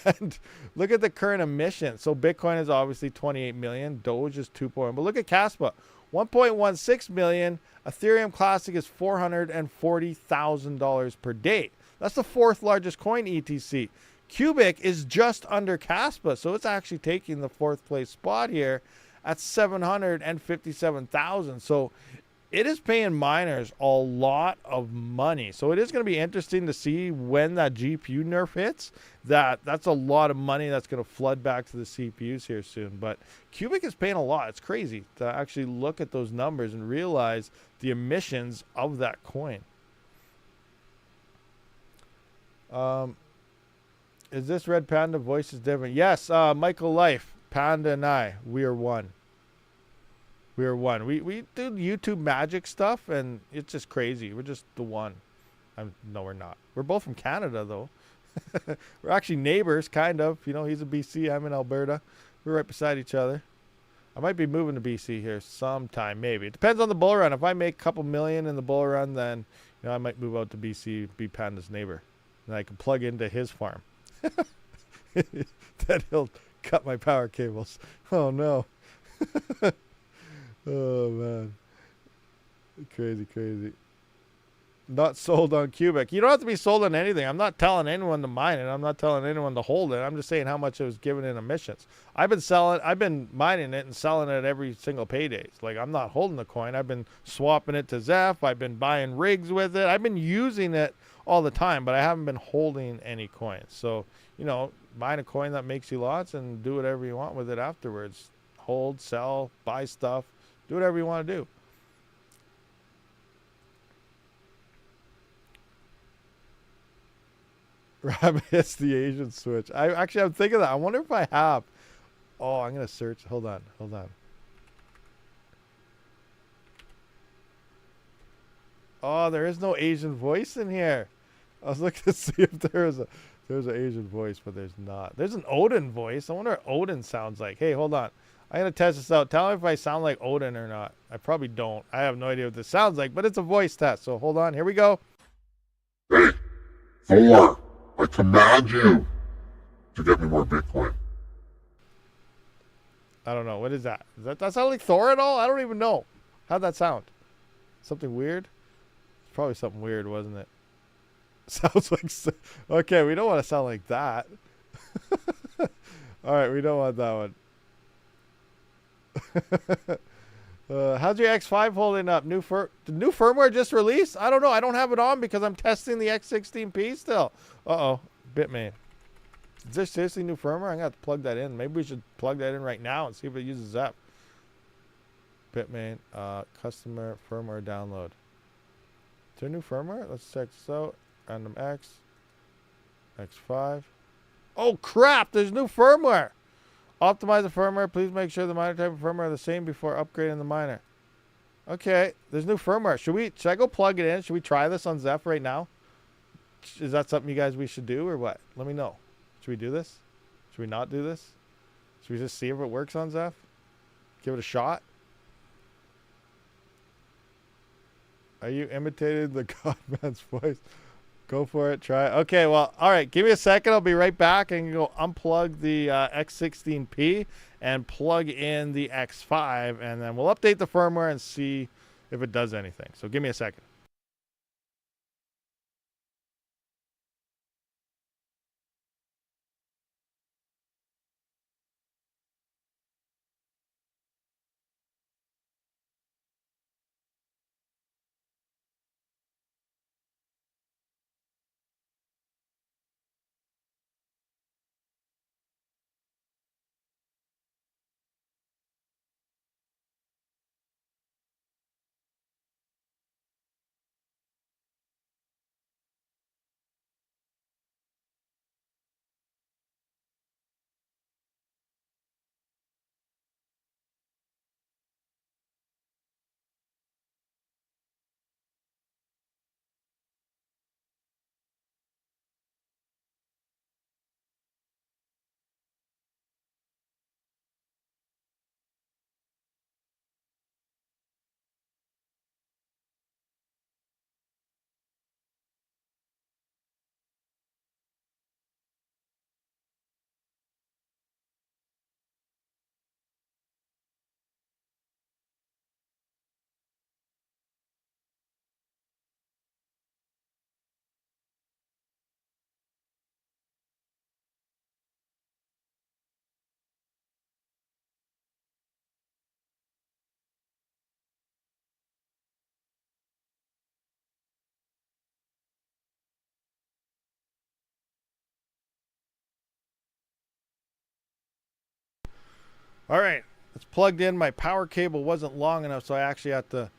and look at the current emission. So Bitcoin is obviously 28 million. Doge is 2.1. But look at Kaspa, 1.16 million. Ethereum Classic is $440,000 per day. That's the 4th largest coin ETC. Cubic is just under Kaspa, so it's actually taking the 4th place spot here at 757,000. So it is paying miners a lot of money. So it is going to be interesting to see when that GPU nerf hits. That's a lot of money that's going to flood back to the CPUs here soon. But Cubic is paying a lot. It's crazy to actually look at those numbers and realize the emissions of that coin. Is this Red Panda voice is different? Yes, Michael Life, Panda and I, we are one. We are one. We do YouTube magic stuff, and it's just crazy. We're just the one. No, we're not. We're both from Canada, though. We're actually neighbors, kind of. He's in BC. I'm in Alberta. We're right beside each other. I might be moving to BC here sometime, maybe. It depends on the bull run. If I make a couple million in the bull run, then I might move out to BC, be Panda's neighbor. And I can plug into his farm. Then he'll cut my power cables. Oh, no. Oh, man. Crazy. Not sold on Cubic. You don't have to be sold on anything. I'm not telling anyone to mine it. I'm not telling anyone to hold it. I'm just saying how much it was given in emissions. I've been mining it and selling it every single payday. Like, I'm not holding the coin. I've been swapping it to Zeph. I've been buying rigs with it. I've been using it all the time, but I haven't been holding any coins. So, mine a coin that makes you lots and do whatever you want with it afterwards. Hold, sell, buy stuff, do whatever you want to do. Rabid hits the Asian switch. I'm thinking that. I wonder if I have. Oh, I'm gonna search. Hold on, hold on. Oh, there is no Asian voice in here. I was looking to see if there's an Asian voice, but there's not. There's an Odin voice. I wonder what Odin sounds like. Hey, hold on. I'm gonna test this out. Tell me if I sound like Odin or not. I probably don't. I have no idea what this sounds like, but it's a voice test. So hold on. Here we go. Hey, Thor, I command you to get me more Bitcoin. I don't know. What is that? Does that sound like Thor at all? I don't even know. How'd that sound? Something weird? It's probably something weird, wasn't it? Sounds like... Okay, we don't want to sound like that. All right, we don't want that one. How's your X5 holding up? Did new firmware just released? I don't know. I don't have it on because I'm testing the X16P still. Uh-oh. Bitmain. Is there seriously new firmware? I'm going to have to plug that in. Maybe we should plug that in right now and see if it uses Zep. Bitmain. Customer firmware download. Is there new firmware? Let's check this out. Random X. X5. Oh, crap. There's new firmware. Optimize the firmware. Please make sure the miner type and firmware are the same before upgrading the miner. Okay. There's new firmware. Should I go plug it in? Should we try this on Zeph right now? Is that something you guys we should do or what? Let me know. Should we do this? Should we not do this? Should we just see if it works on Zeph? Give it a shot? Are you imitating the Godman's voice? Go for it. Try it. Okay, well, all right. Give me a second. I'll be right back and go unplug the X16P and plug in the X5, and then we'll update the firmware and see if it does anything. So give me a second. All right, it's plugged in. My power cable wasn't long enough, so I actually had to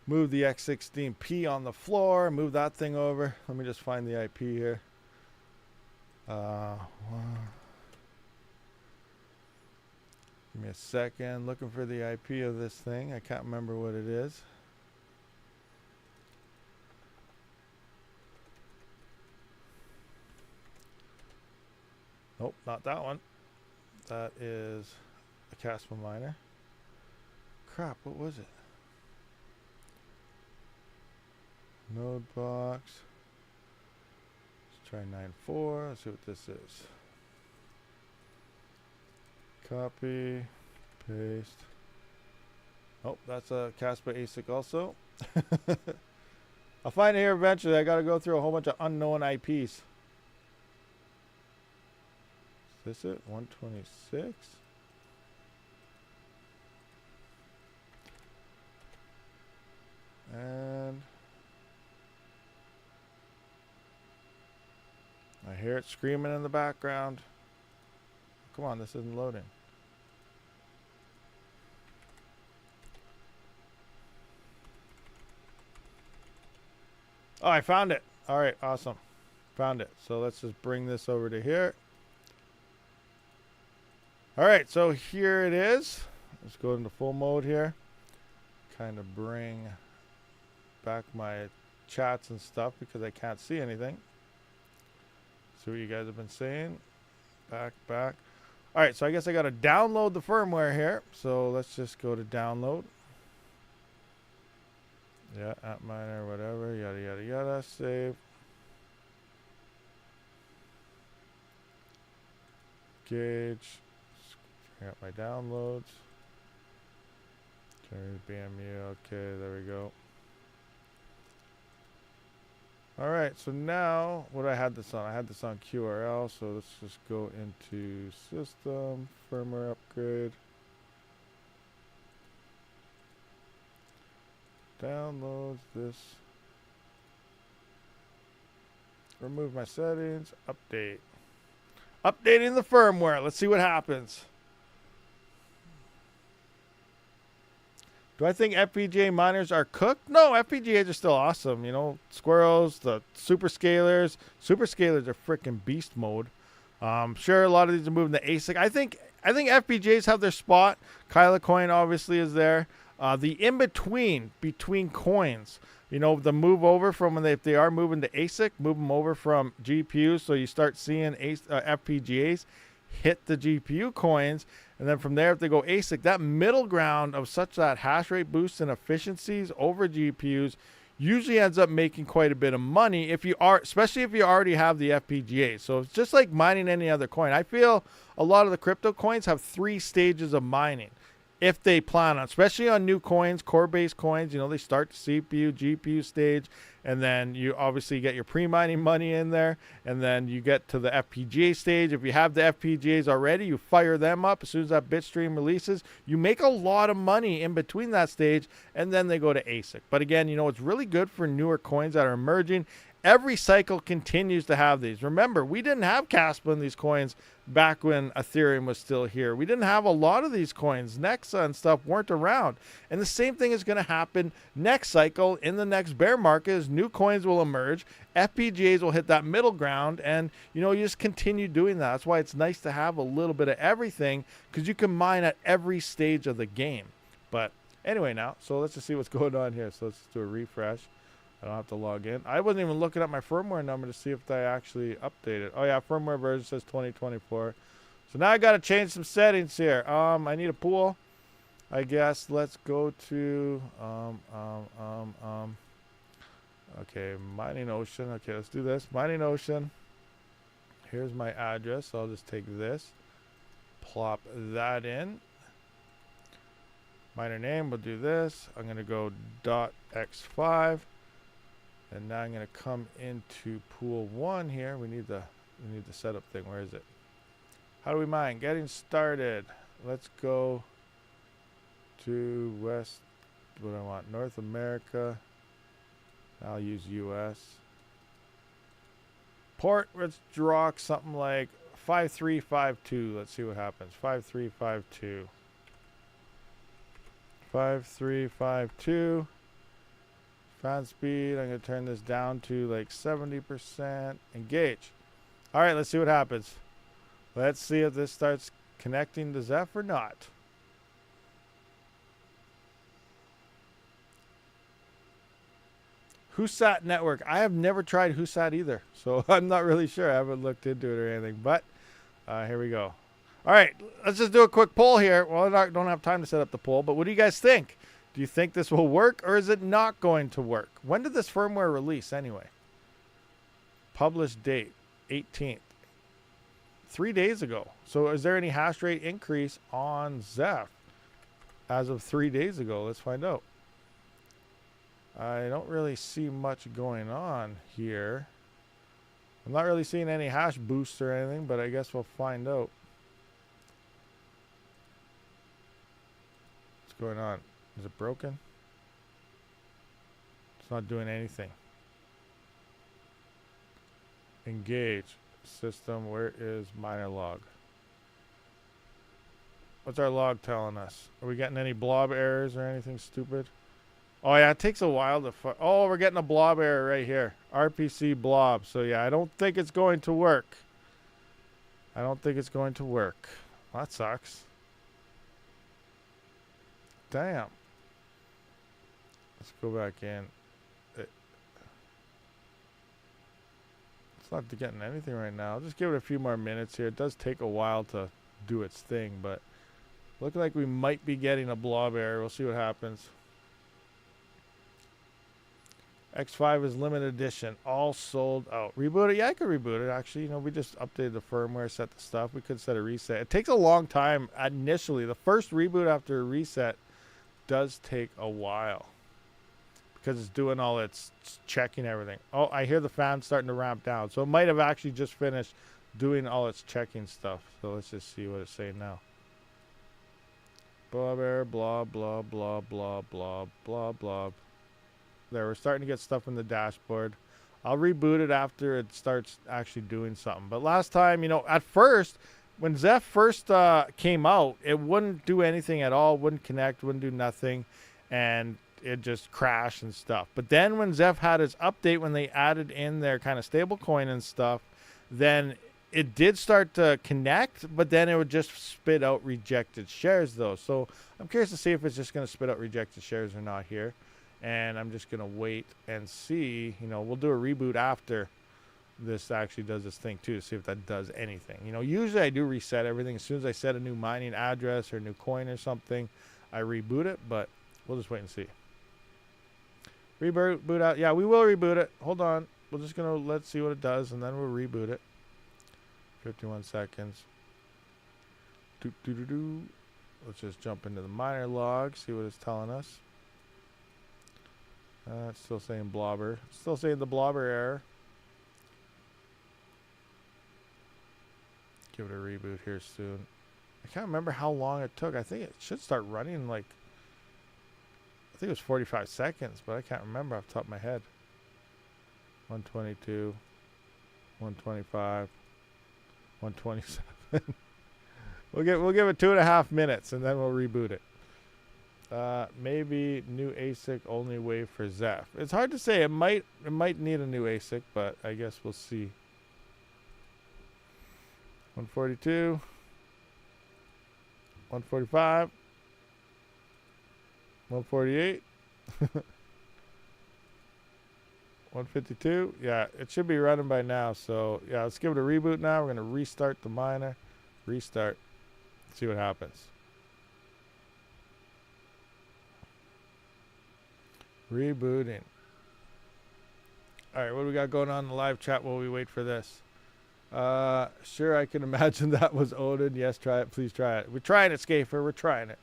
move the X16P on the floor, move that thing over. Let me just find the IP here. Give me a second. Looking for the IP of this thing. I can't remember what it is. Nope, not that one. That is a Kaspa miner. Crap, what was it? Node box. Let's try 9.4. Let's see what this is. Copy, paste. Oh, that's a Kaspa ASIC also. I'll find it here eventually. I got to go through a whole bunch of unknown IPs. Is this it? 126? And I hear it screaming in the background. Come on, this isn't loading. Oh, I found it. All right, awesome. Found it. So let's just bring this over to here. All right, so here it is. Let's go into full mode here. Kind of bring back my chats and stuff because I can't see anything. See what you guys have been saying. Back. All right, so I guess I got to download the firmware here. So let's just go to download. Yeah, app miner, whatever, yada, yada, yada, save. Gauge. I got my downloads. Turn BMU, okay, there we go. All right, so now, what I had this on? I had this on QRL, so let's just go into system, firmware upgrade. Downloads this. Remove my settings, update. Updating the firmware, let's see what happens. Do I think FPGA miners are cooked? No, FPGAs are still awesome. You know, Squirrels, the super scalers. Super scalers are freaking beast mode. Sure, a lot of these are moving to ASIC. I think FPGAs have their spot. Kyla coin obviously is there. The in-between between coins, you know, the move over from when if they are moving to ASIC, move them over from GPUs. So you start seeing FPGAs hit the GPU coins. And then from there, if they go ASIC, that middle ground of such that hash rate boost and efficiencies over GPUs usually ends up making quite a bit of money if you are, especially if you already have the FPGA. So it's just like mining any other coin. I feel a lot of the crypto coins have 3 stages of mining. If they plan on, especially on new coins, core-based coins, you know, they start the CPU, GPU stage, and then you obviously get your pre-mining money in there, and then you get to the FPGA stage. If you have the FPGAs already, you fire them up. As soon as that bitstream releases, you make a lot of money in between that stage, and then they go to ASIC. But again, you know, it's really good for newer coins that are emerging. Every cycle continues to have these. Remember, we didn't have Kaspa in these coins back when Ethereum was still here. We didn't have a lot of these coins. Nexa and stuff weren't around. And the same thing is going to happen next cycle in the next bear market as new coins will emerge. FPGAs will hit that middle ground. And, you know, you just continue doing that. That's why it's nice to have a little bit of everything because you can mine at every stage of the game. But anyway now, so let's just see what's going on here. So let's do a refresh. I don't have to log in. I wasn't even looking at my firmware number to see if they actually updated. Oh yeah, firmware version says 2024. So now I got to change some settings here. I need a pool. I guess let's go to okay, Mining Ocean. Okay, let's do this. Mining Ocean. Here's my address. So I'll just take this, plop that in. Miner name, we'll do this. I'm gonna go .x5. And now I'm going to come into pool 1 here. We need the setup thing. Where is it? How do we mine? Getting started. Let's go to West. What do I want? North America. I'll use US. Port, let's draw something like 5352. Let's see what happens. 5352. 5352. Fan speed, I'm going to turn this down to like 70%. Engage. All right, let's see what happens. Let's see if this starts connecting to Zeph or not. WhoSat network. I have never tried WhoSat either, so I'm not really sure. I haven't looked into it or anything, but here we go. All right, let's just do a quick poll here. Well, I don't have time to set up the poll, but what do you guys think? Do you think this will work or is it not going to work? When did this firmware release anyway? Published date, 18th. 3 days ago. So is there any hash rate increase on Zeph as of 3 days ago? Let's find out. I don't really see much going on here. I'm not really seeing any hash boosts or anything, but I guess we'll find out. What's going on? Is it broken? It's not doing anything. Engage. System, where is miner log? What's our log telling us? Are we getting any blob errors or anything stupid? Oh yeah, it takes a while to oh, we're getting a blob error right here. RPC blob. So yeah, I don't think it's going to work. I don't think it's going to work. That sucks. Damn. Let's go back in. It's not getting anything right now. I'll just give it a few more minutes here. It does take a while to do its thing, but looking like we might be getting a blob error. We'll see what happens. X5 is limited edition. All sold out. Reboot it? Yeah, I could reboot it, actually. You know, we just updated the firmware, set the stuff. We could set a reset. It takes a long time initially. The first reboot after a reset does take a while because it's doing all its checking everything. Oh, I hear the fan starting to ramp down. So it might have actually just finished doing all its checking stuff. So let's just see what it's saying now. Blob error, blah, blah, blah, blah, blah, blah, blah. There, we're starting to get stuff in the dashboard. I'll reboot it after it starts actually doing something. But last time, you know, at first, when Zeph first came out, it wouldn't do anything at all, wouldn't connect, wouldn't do nothing, and it just crashed and stuff. But then when Zeph had his update, when they added in their kind of stablecoin and stuff, then it did start to connect, but then it would just spit out rejected shares, though. So I'm curious to see if it's just going to spit out rejected shares or not here. And I'm just going to wait and see. You know, we'll do a reboot after this actually does this thing, too, to see if that does anything. You know, usually I do reset everything. As soon as I set a new mining address or a new coin or something, I reboot it. But we'll just wait and see. Reboot out. Yeah, we will reboot it. Hold on. We're just going to let's see what it does, and then we'll reboot it. 51 seconds. Let's just jump into the miner log, see what it's telling us. It's still saying blobber. Still saying the blobber error. Give it a reboot here soon. I can't remember how long it took. I think it should start running like, I think it was 45 seconds, but I can't remember off the top of my head. 122, 125, 127. We'll give it 2.5 minutes and then we'll reboot it. Maybe new ASIC only wave for Zeph. It's hard to say. It might need a new ASIC, but I guess we'll see. 142, 145, 148, 152. Yeah, it should be running by now. So yeah, let's give it a reboot now. We're gonna restart the miner. Restart. See what happens. Rebooting. All right, what do we got going on in the live chat while we wait for this? Sure, I can imagine that was Odin. Yes, try it. Please try it. We're trying it, Scafer. We're trying it.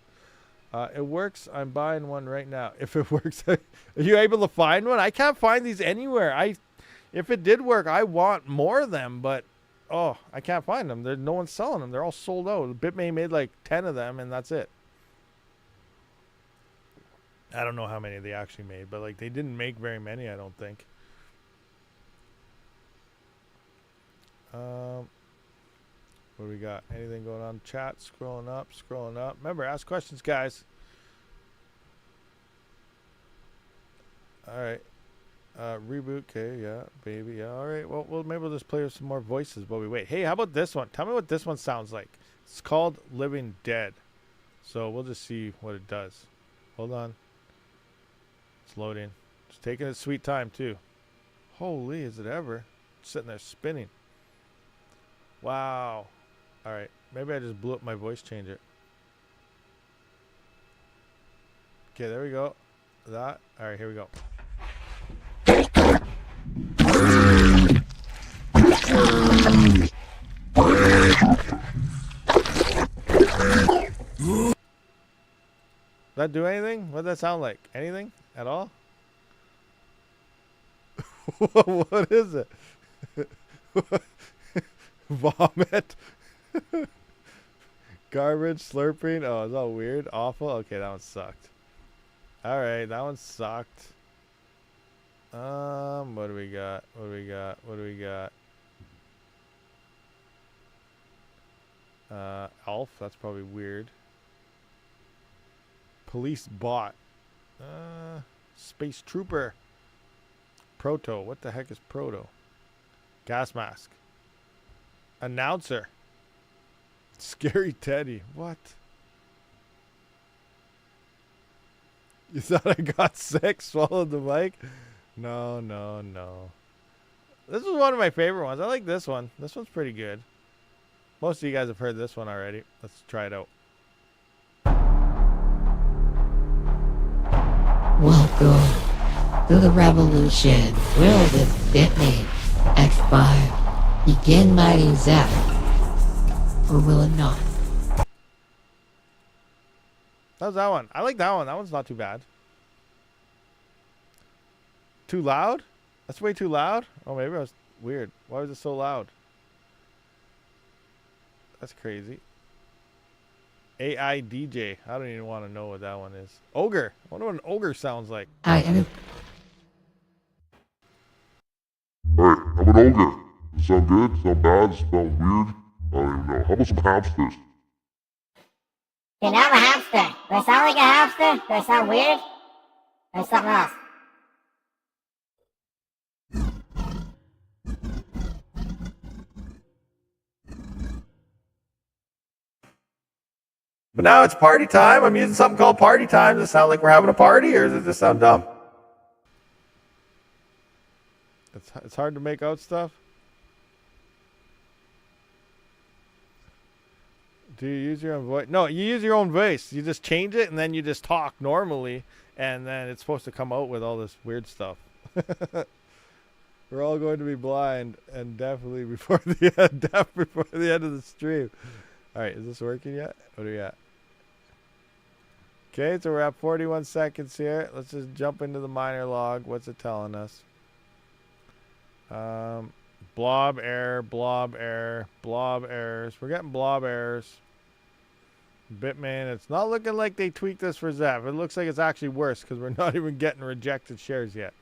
It works. I'm buying one right now. If it works, are you able to find one? I can't find these anywhere. If it did work, I want more of them, but oh, I can't find them. No one's selling them. They're all sold out. Bitmain made like 10 of them, and that's it. I don't know how many they actually made, but like they didn't make very many, I don't think. What do we got? Anything going on? Chat, scrolling up. Remember, ask questions, guys. All right. Reboot. Okay, yeah, baby. Yeah, all right. Well, maybe we'll just play with some more voices while we wait. Hey, how about this one? Tell me what this one sounds like. It's called Living Dead. So we'll just see what it does. Hold on. It's loading. It's taking its sweet time, too. Holy, is it ever? It's sitting there spinning. Wow. All right. Maybe I just blew up my voice changer. Okay, there we go. That. All right, here we go. Does that do anything? What does that sound like? Anything at all? What is it? Vomit? Garbage, slurping. Oh, it's all weird. Awful. Okay, that one sucked. All right, that one sucked. What do we got? Alf, that's probably weird. Police bot. Space trooper. Proto. What the heck is proto? Gas mask. Announcer. Scary Teddy. What? You thought I got sick? Swallowed the mic? No, no, no. This is one of my favorite ones. I like this one. This one's pretty good. Most of you guys have heard this one already. Let's try it out. Welcome to the revolution. Will this bitname expire? Begin mining Zap, or will it not? How's that one? I like that one. That one's not too bad. Too loud? That's way too loud? Oh, maybe I was weird. Why was it so loud? That's crazy. AI DJ. I don't even want to know what that one is. Ogre. I wonder what an ogre sounds like. I am. Hey, I'm an ogre. Does it sound good? Sound bad? Sound weird? I don't even know. How about some hamsters? Okay, now I'm a hamster. Do I sound like a hamster? Do I sound weird? Or something else? But now it's party time. I'm using something called party time. Does it sound like we're having a party, or does it just sound dumb? It's hard to make out stuff. Do you use your own voice? No, you use your own voice. You just change it, and then you just talk normally, and then it's supposed to come out with all this weird stuff. We're all going to be blind and definitely before the end, deaf before the end of the stream. All right, is this working yet? What are we at? Okay, so we're at 41 seconds here. Let's just jump into the miner log. What's it telling us? Blob error, blob error, blob errors. We're getting blob errors. Bitmain, it's not looking like they tweaked this for Zap. It looks like it's actually worse because we're not even getting rejected shares yet.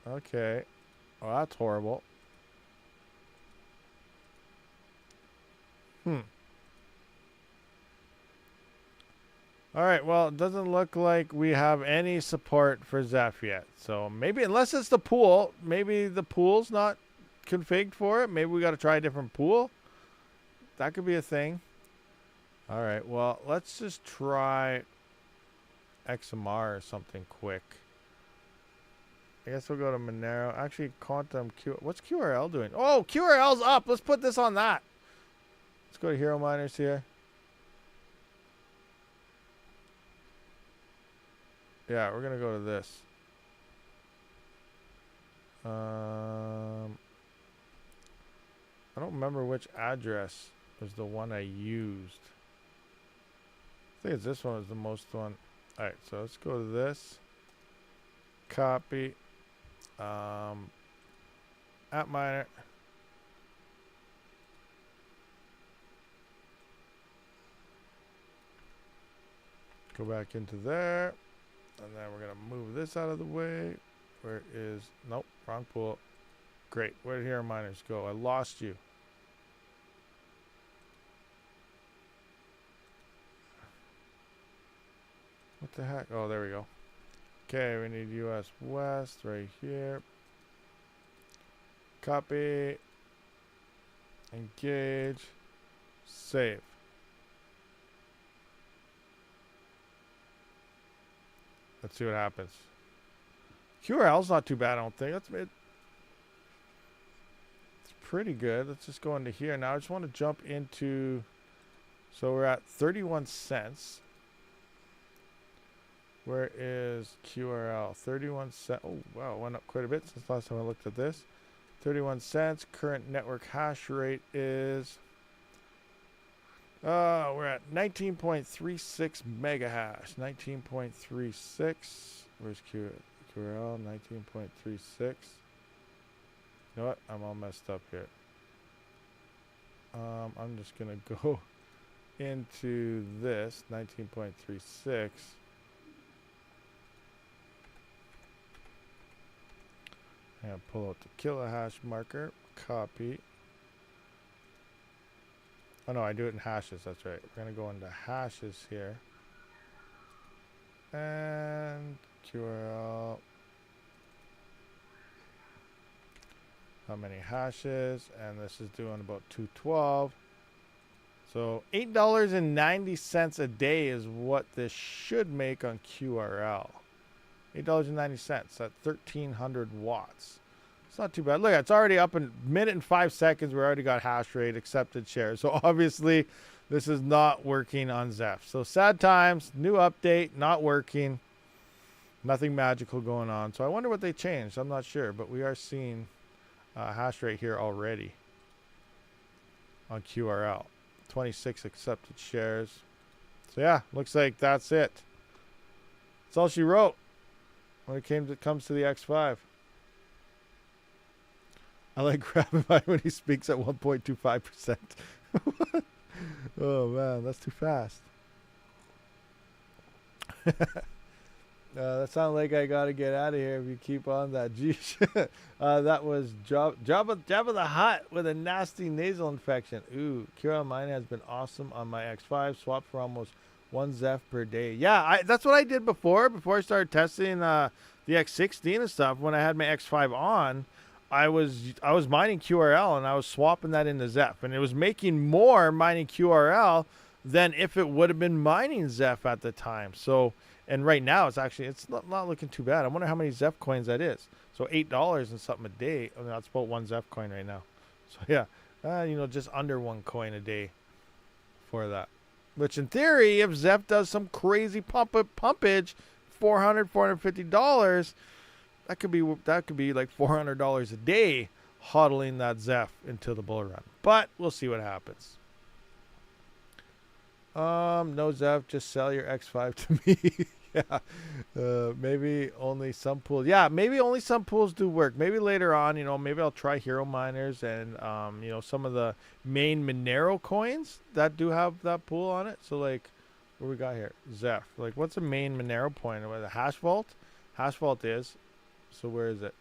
Okay. Well, that's horrible. Alright, well, it doesn't look like we have any support for Zeph yet. So maybe, unless it's the pool, maybe the pool's not configured for it. Maybe we got to try a different pool. That could be a thing. Alright, well, let's just try XMR or something quick. I guess we'll go to Monero. Actually, Quantum Q. What's QRL doing? Oh, QRL's up. Let's put this on that. Let's go to Hero Miners here. Yeah, we're going to go to this. I don't remember which address was the one I used. I think it's this one is the most one. Alright, so let's go to this. Copy. At miner. Go back into there. And then we're going to move this out of the way. Where is... Nope, wrong pool. Great. Where did Hero Miners go? I lost you. What the heck? Oh, there we go. Okay, we need US West right here. Copy. Engage. Save. Let's see what happens. QRL's not too bad, I don't think. It's pretty good. Let's just go into here. Now I just want to jump into... So we're at 31 cents. Where is QRL? 31 cents. Oh, wow. It went up quite a bit since last time I looked at this. 31 cents. Current network hash rate is... we're at 19.36 mega hash. 19.36. Where's QRL? 19.36. You know what? I'm all messed up here. I'm just going to go into this. 19.36. And pull out the kilohash marker. Copy. Oh no, I do it in hashes, that's right. We're going to go into hashes here. And QRL. how many hashes, and this is doing about 212. So $8.90 a day is what this should make on QRL. $8.90 at 1,300 watts. It's not too bad. Look, it's already up in minute and 5 seconds. We already got hash rate, accepted shares. So obviously, this is not working on Zeph. So sad times, new update, not working. Nothing magical going on. So I wonder what they changed. I'm not sure, but we are seeing hash rate here already on QRL. 26 accepted shares. So yeah, looks like that's it. That's all she wrote when it comes to the X5. I like Rabid when he speaks at 1.25%. Oh man, that's too fast. That sounds like I gotta get out of here if you keep on that. Geez. That was Jabba the Hutt with a nasty nasal infection. Ooh, QRL mining has been awesome on my X5. Swapped for almost 1 Zeph per day. Yeah, that's what I did before I started testing the X16 and stuff. When I had my X5 on, I was mining QRL and I was swapping that into Zeph, and it was making more mining QRL than if it would have been mining Zeph at the time. So, and right now it's not looking too bad. I wonder how many Zeph coins that is. So $8 and something a day. I mean, that's about 1 Zeph coin right now. So yeah, just under 1 coin a day for that. Which in theory, if Zeph does some crazy pumpage, $450, that could be like $400 a day hodling that Zeph into the bull run. But we'll see what happens. No Zeph, just sell your X5 to me. Yeah. Maybe only some pools. Yeah, maybe only some pools do work. Maybe later on, maybe I'll try hero miners and some of the main Monero coins that do have that pool on it. So like, what we got here? Zeph. Like, what's a main Monero point? What, the hash vault? Hash vault is. So where is it?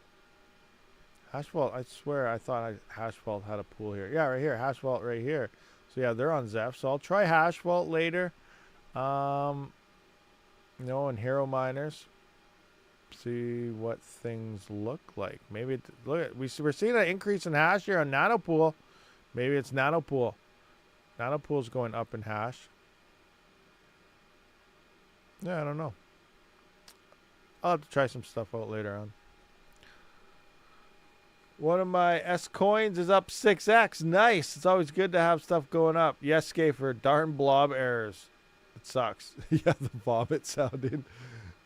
Hash vault. I swear I thought hash vault had a pool here. Yeah, right here. Hash vault right here. So yeah, they're on Zeph. So I'll try hash vault later. And hero miners. See what things look like. Maybe we're seeing an increase in hash here on Nanopool. Maybe it's Nanopool. Nanopool's going up in hash. Yeah, I don't know. I'll have to try some stuff out later on. One of my S coins is up 6x. Nice. It's always good to have stuff going up. Yes, Scafer. Darn blob errors. It sucks. Yeah, the vomit sounded.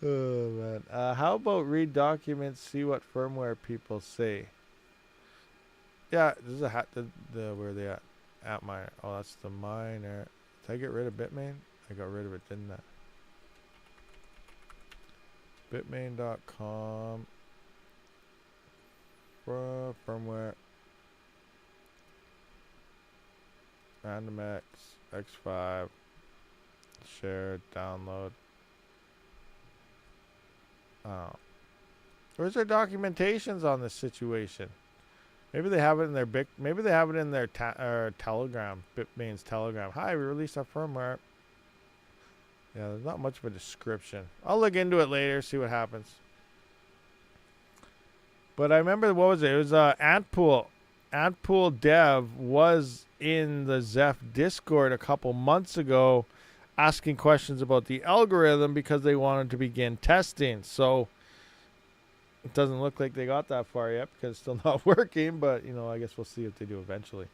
Oh, man. How about read documents, see what firmware people say? Yeah, this is a hat. Where are they at? At miner. Oh, that's the miner. Did I get rid of Bitmain? I got rid of it, didn't I? Bitmain.com. Firmware. RandomX. X5. Share. Download. Oh. Where's their documentations on this situation? Maybe they have it in their maybe they have it in their Telegram. Bitmain's Telegram. Hi, we released our firmware. Yeah, there's not much of a description. I'll look into it later, see what happens. But I remember, what was it? It was Antpool. Antpool Dev was in the Zeph Discord a couple months ago asking questions about the algorithm because they wanted to begin testing. So it doesn't look like they got that far yet because it's still not working. But, I guess we'll see if they do eventually.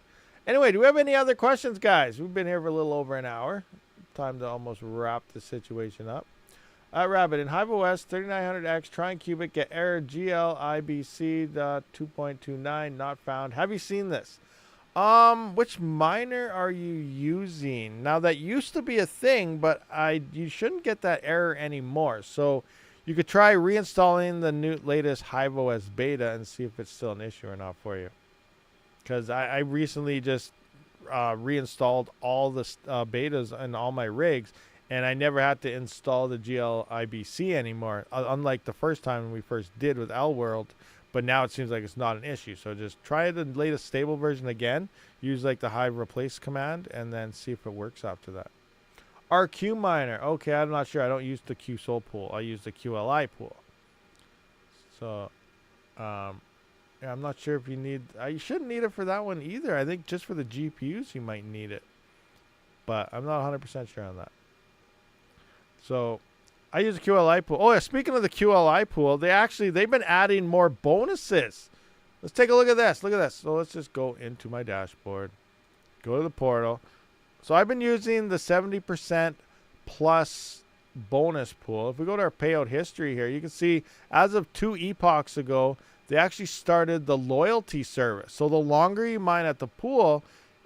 Anyway, do we have any other questions, guys? We've been here for a little over an hour. Time to almost wrap the situation up. Rabid, in HiveOS 3900X, try and cubic, get error GLIBC 2.29 not found. Have you seen this? Which miner are you using? Now, that used to be a thing, but you shouldn't get that error anymore. So you could try reinstalling the latest HiveOS beta and see if it's still an issue or not for you. Because I recently just reinstalled all the betas in all my rigs, and I never had to install the GLIBC anymore, unlike the first time we first did with Lworld. But now it seems like it's not an issue. So just try the latest stable version again. Use like the hive replace command, and then see if it works after that. RQ miner. Okay, I'm not sure. I don't use the QSOL pool. I use the QLI pool. So, Yeah, I'm not sure if you need. You shouldn't need it for that one either. I think just for the GPUs you might need it, but I'm not 100% sure on that. So I use a QLI pool. Oh yeah, speaking of the QLI pool, they've been adding more bonuses. Let's take a look at this. Look at this. So let's just go into my dashboard. Go to the portal. So I've been using the 70% plus bonus pool. If we go to our payout history here, you can see as of 2 epochs ago, they actually started the loyalty service. So the longer you mine at the pool,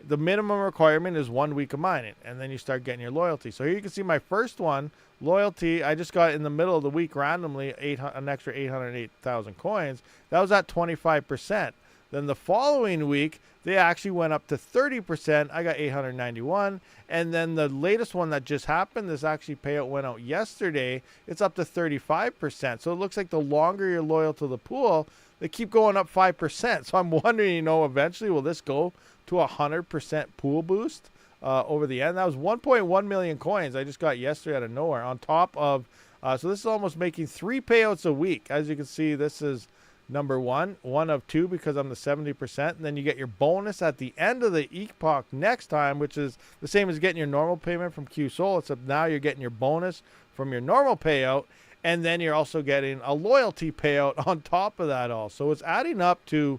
the minimum requirement is 1 week of mining, and then you start getting your loyalty. So here you can see my first one, loyalty. I just got in the middle of the week randomly an extra 808,000 coins. That was at 25%. Then the following week, they actually went up to 30%. I got 891. And then the latest one that just happened, this actually payout went out yesterday. It's up to 35%. So it looks like the longer you're loyal to the pool, they keep going up 5%. So I'm wondering, eventually will this go to 100% pool boost over the end? That was 1.1 million coins I just got yesterday out of nowhere. On top of, so this is almost making 3 payouts a week. As you can see, this is number one of 2 because I'm the 70%. And then you get your bonus at the end of the epoch next time, which is the same as getting your normal payment from QSOL, except now you're getting your bonus from your normal payout. And then you're also getting a loyalty payout on top of that all. So it's adding up to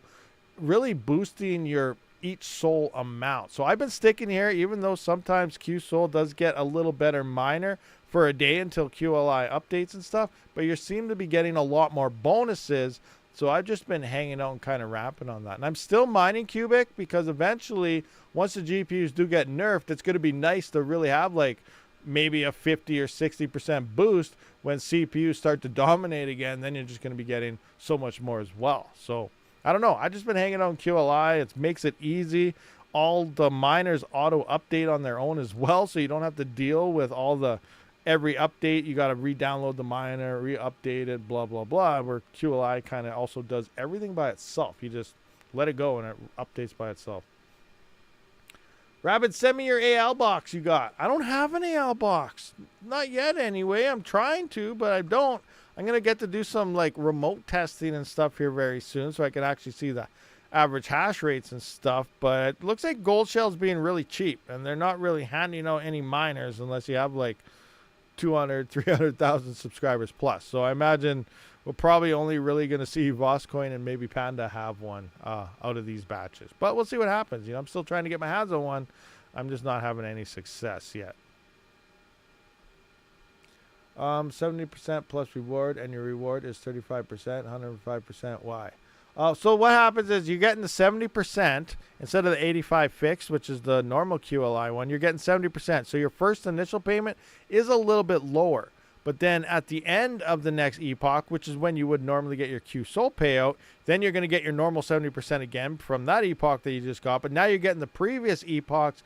really boosting your each soul amount. So I've been sticking here, even though sometimes QSOL does get a little better miner for a day until QLI updates and stuff. But you seem to be getting a lot more bonuses. So I've just been hanging out and kind of rapping on that. And I'm still mining cubic because eventually, once the GPUs do get nerfed, it's going to be nice to really have like maybe a 50 or 60% boost when CPUs start to dominate again. Then you're just going to be getting so much more as well. So I don't know. I've just been hanging on QLI. It makes it easy. All the miners auto update on their own as well. So you don't have to deal with all the every update. You got to re-download the miner, re-update it, blah, blah, blah. Where QLI kind of also does everything by itself. You just let it go and it updates by itself. Rabid, send me your AL box you got. I don't have an AL box. Not yet anyway. I'm trying to, but I don't. I'm going to get to do some like remote testing and stuff here very soon so I can actually see the average hash rates and stuff. But it looks like Gold Shell's being really cheap, and they're not really handing out any miners unless you have like 200, 300,000 subscribers plus. So I imagine we're probably only really going to see Voscoin and maybe Panda have one out of these batches. But we'll see what happens. I'm still trying to get my hands on one. I'm just not having any success yet. 70% plus reward, and your reward is 35%, 105%. Why? So what happens is you're getting the 70% instead of the 85 fixed, which is the normal QLI one. You're getting 70%. So your first initial payment is a little bit lower. But then at the end of the next epoch, which is when you would normally get your QSOL payout, then you're going to get your normal 70% again from that epoch that you just got. But now you're getting the previous epoch's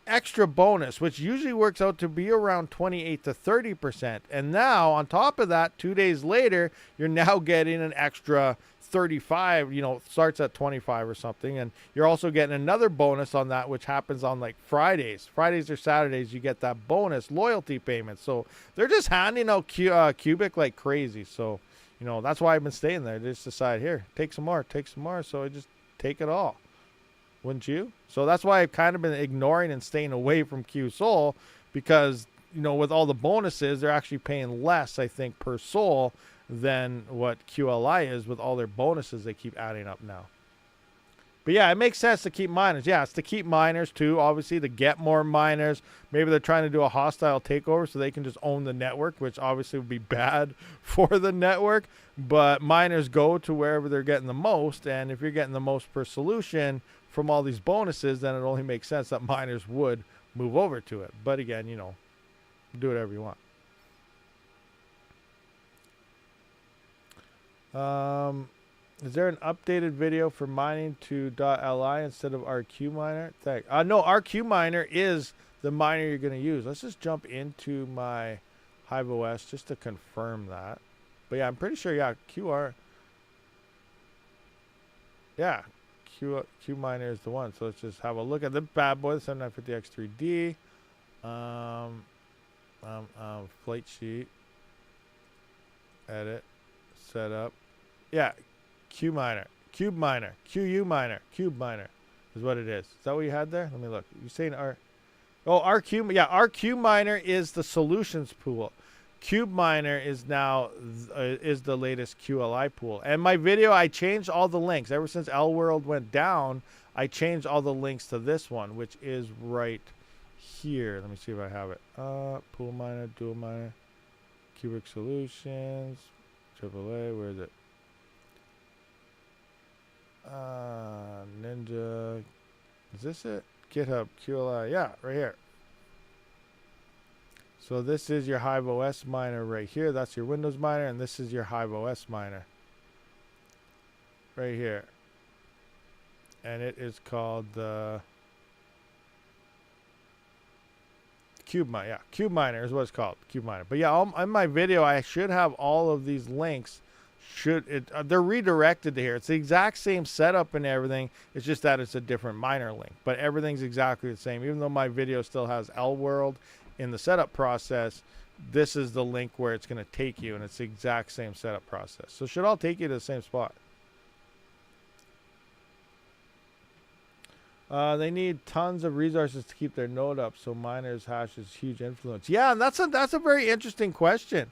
extra bonus, which usually works out to be around 28 to 30%. And now on top of that, 2 days later, you're now getting an extra 35, starts at 25 or something. And you're also getting another bonus on that, which happens on like Fridays or Saturdays. You get that bonus loyalty payment. So they're just handing out cubic like crazy. So, that's why I've been staying there. They just decide, here, take some more. So I just take it all. Wouldn't you? So that's why I've kind of been ignoring and staying away from QSOL because, with all the bonuses, they're actually paying less, I think, per soul than what QLI is with all their bonuses they keep adding up now. But yeah, it makes sense to keep miners. Yeah, it's to keep miners too, obviously, to get more miners. Maybe they're trying to do a hostile takeover so they can just own the network, which obviously would be bad for the network. But miners go to wherever they're getting the most, and if you're getting the most per solution from all these bonuses, then it only makes sense that miners would move over to it. But again, do whatever you want. Is there an updated video for mining to .li instead of RQ miner? No, RQ miner is the miner you're going to use. Let's just jump into my Hive OS just to confirm that. But yeah, I'm pretty sure, yeah, Q miner is the one. So let's just have a look at the bad boy, the 7950X3D. Flight sheet. Edit. Setup. Yeah, Q miner. Cube miner. QU miner. Cube miner is what it is. Is that what you had there? Let me look. You saying R? Oh, RQ. Yeah, RQ miner is the solutions pool. Cube miner is now is the latest QLI pool. And my video, I changed all the links. Ever since L World went down, I changed all the links to this one, which is right here. Let me see if I have it. Pool miner, dual miner, Cubic Solutions, AAA. Where is it? Ninja. Is this it? GitHub QLI. Yeah, right here. So this is your Hive OS miner right here. That's your Windows miner, and this is your Hive OS miner right here. And it is called the Cube Miner. Yeah, Cube Miner is what it's called. Cube Miner. But yeah, in my video, I should have all of these links. They're redirected to here. It's the exact same setup and everything. It's just that it's a different miner link. But everything's exactly the same. Even though my video still has L World in the setup process, this is the link where it's going to take you, and it's the exact same setup process. So it should all take you to the same spot. They need tons of resources to keep their node up, so miners hash is huge influence. Yeah, and that's a very interesting question.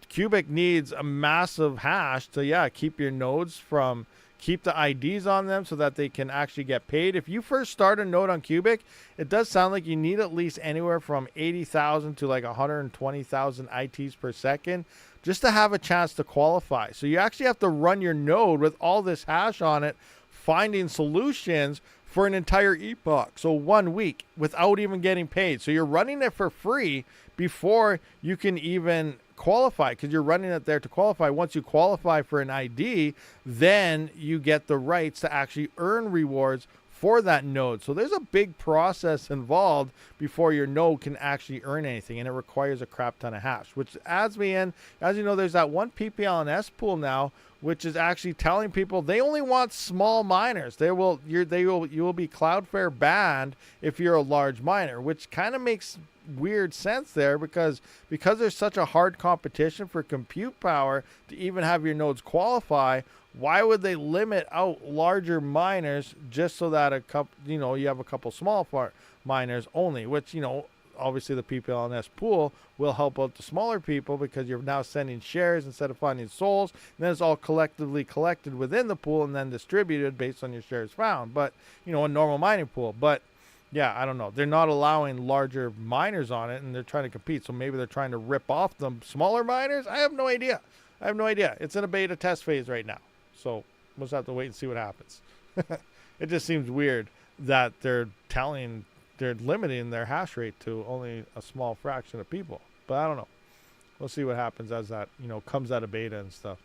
Cubic needs a massive hash to keep your nodes from keep the IDs on them so that they can actually get paid. If you first start a node on Cubic, it does sound like you need at least anywhere from 80,000 to like 120,000 ITs per second just to have a chance to qualify. So you actually have to run your node with all this hash on it, finding solutions for an entire epoch, so 1 week, without even getting paid. So you're running it for free before you can even qualify, because you're running it there to qualify. Once you qualify for an ID, then you get the rights to actually earn rewards for that node. So there's a big process involved before your node can actually earn anything, and it requires a crap ton of hash, which adds me in. As you know, there's that one PPLNS pool now, which is actually telling people they only want small miners. You will be Cloudflare banned if you're a large miner, which kind of makes weird sense there, because there's such a hard competition for compute power to even have your nodes qualify. Why would they limit out larger miners just so that you have a couple small miners only, which obviously the PPLNS pool will help out the smaller people, because you're now sending shares instead of finding souls, and then it's all collectively collected within the pool and then distributed based on your shares found. But a normal mining pool. But yeah, I don't know. They're not allowing larger miners on it, and they're trying to compete. So maybe they're trying to rip off the smaller miners. I have no idea. It's in a beta test phase right now. So we'll just have to wait and see what happens. It just seems weird that they're limiting their hash rate to only a small fraction of people. But I don't know. We'll see what happens as that, comes out of beta and stuff.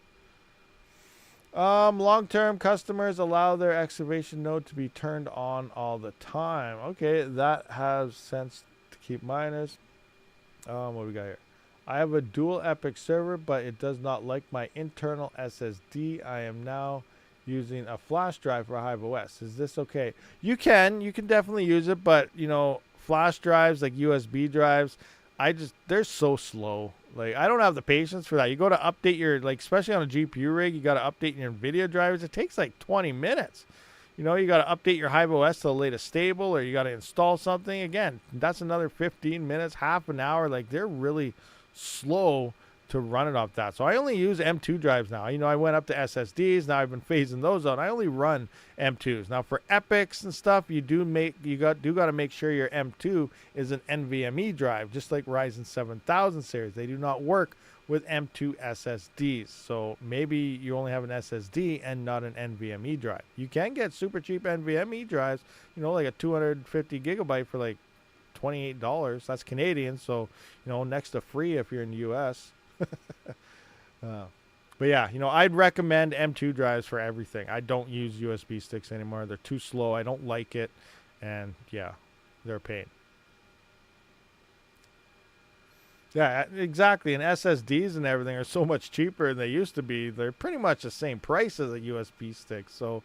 Long-term customers allow their excavation node to be turned on all the time. Okay, that has sense to keep miners. What do we got here? I have a dual epic server, but it does not like my internal SSD. I am now using a flash drive for Hive OS. Is this okay? You can definitely use it, but flash drives, like USB drives, they're so slow. Like, I don't have the patience for that. You go to update your, especially on a GPU rig, you got to update your NVIDIA drivers. It takes like 20 minutes. You got to update your Hive OS to the latest stable, or you got to install something. Again, that's another 15 minutes, half an hour. Like, they're really slow to run it off that. So I only use M2 drives now. I went up to SSDs. Now I've been phasing those out. I only run M2s. Now for epics and stuff, you got to make sure your M2 is an NVMe drive, just like Ryzen 7000 series. They do not work with M2 SSDs. So maybe you only have an SSD and not an NVMe drive. You can get super cheap NVMe drives, like a 250 gigabyte for like $28. That's Canadian. So, next to free if you're in the US. But yeah, I'd recommend M2 drives for everything. I don't use USB sticks anymore. They're too slow. I don't like it. And yeah, they're a pain. Yeah, exactly. And SSDs and everything are so much cheaper than they used to be. They're pretty much the same price as a USB stick. So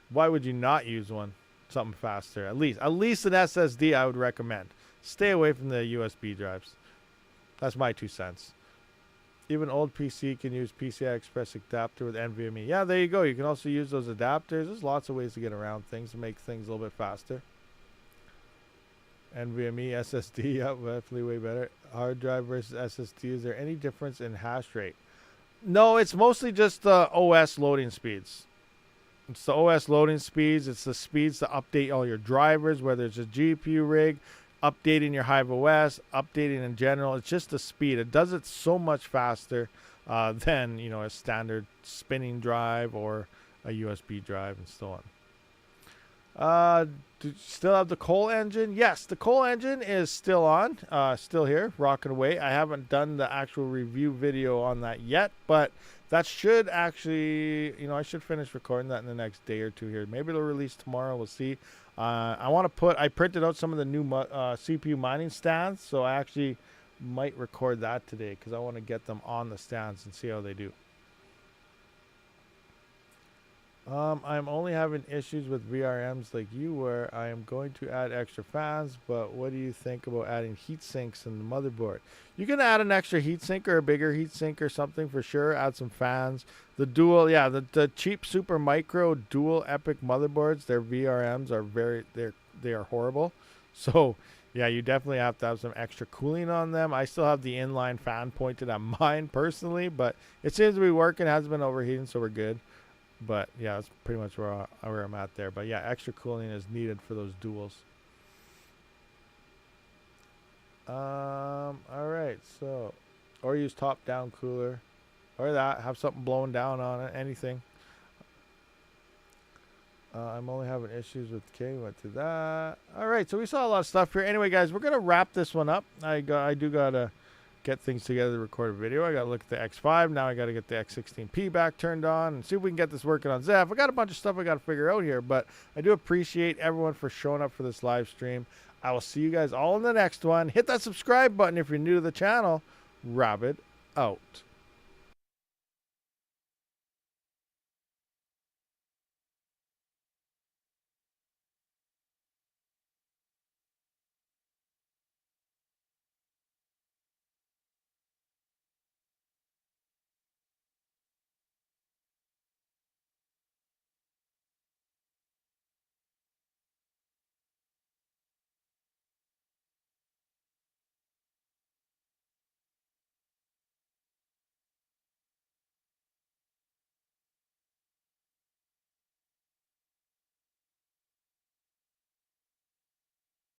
why would you not use one? Something faster. At least an SSD I would recommend. Stay away from the USB drives. That's my 2 cents. Even old PC can use PCI Express adapter with NVMe. Yeah, there you go. You can also use those adapters. There's lots of ways to get around things to make things a little bit faster. NVMe SSD, yep, definitely way better. Hard drive versus SSD. Is there any difference in hash rate? No, it's mostly just the OS loading speeds. It's the OS loading speeds. It's the speeds to update all your drivers, whether it's a GPU rig, updating your Hive OS, updating in general. It's just the speed. It does it so much faster than, you know, a standard spinning drive or a USB drive and so on. Do you still have the coal engine? Yes, the coal engine is still on, still here, rocking away. I haven't done the actual review video on that yet, but that should actually, you know, I should finish recording that in the next day or two here. Maybe it'll release tomorrow. We'll see. I printed out some of the new CPU mining stands, so I actually might record that today because I want to get them on the stands and see how they do. I'm only having issues with VRMs like you were. I am going to add extra fans, but what do you think about adding heat sinks in the motherboard? You can add an extra heat sink or a bigger heat sink or something for sure. Add some fans. The dual, yeah, the cheap super micro dual epic motherboards, their VRMs are they are horrible. So yeah, you definitely have to have some extra cooling on them. I still have the inline fan pointed at mine personally, but it seems to be working. It hasn't been overheating, so we're good. But yeah, that's pretty much where I'm at there. But yeah, extra cooling is needed for those duals. All right, so or use top-down cooler, or that have something blowing down on it. Anything. I'm only having issues with K. Went to that. All right, so we saw a lot of stuff here. Anyway, guys, we're gonna wrap this one up. I do gotta get things together to record a video. I gotta look at the X5. Now I gotta get the X16P back turned on and see if we can get this working on Zeph. I got a bunch of stuff I gotta figure out here, but I do appreciate everyone for showing up for this live stream. I will see you guys all in the next one. Hit that subscribe button if you're new to the channel. Rabid out.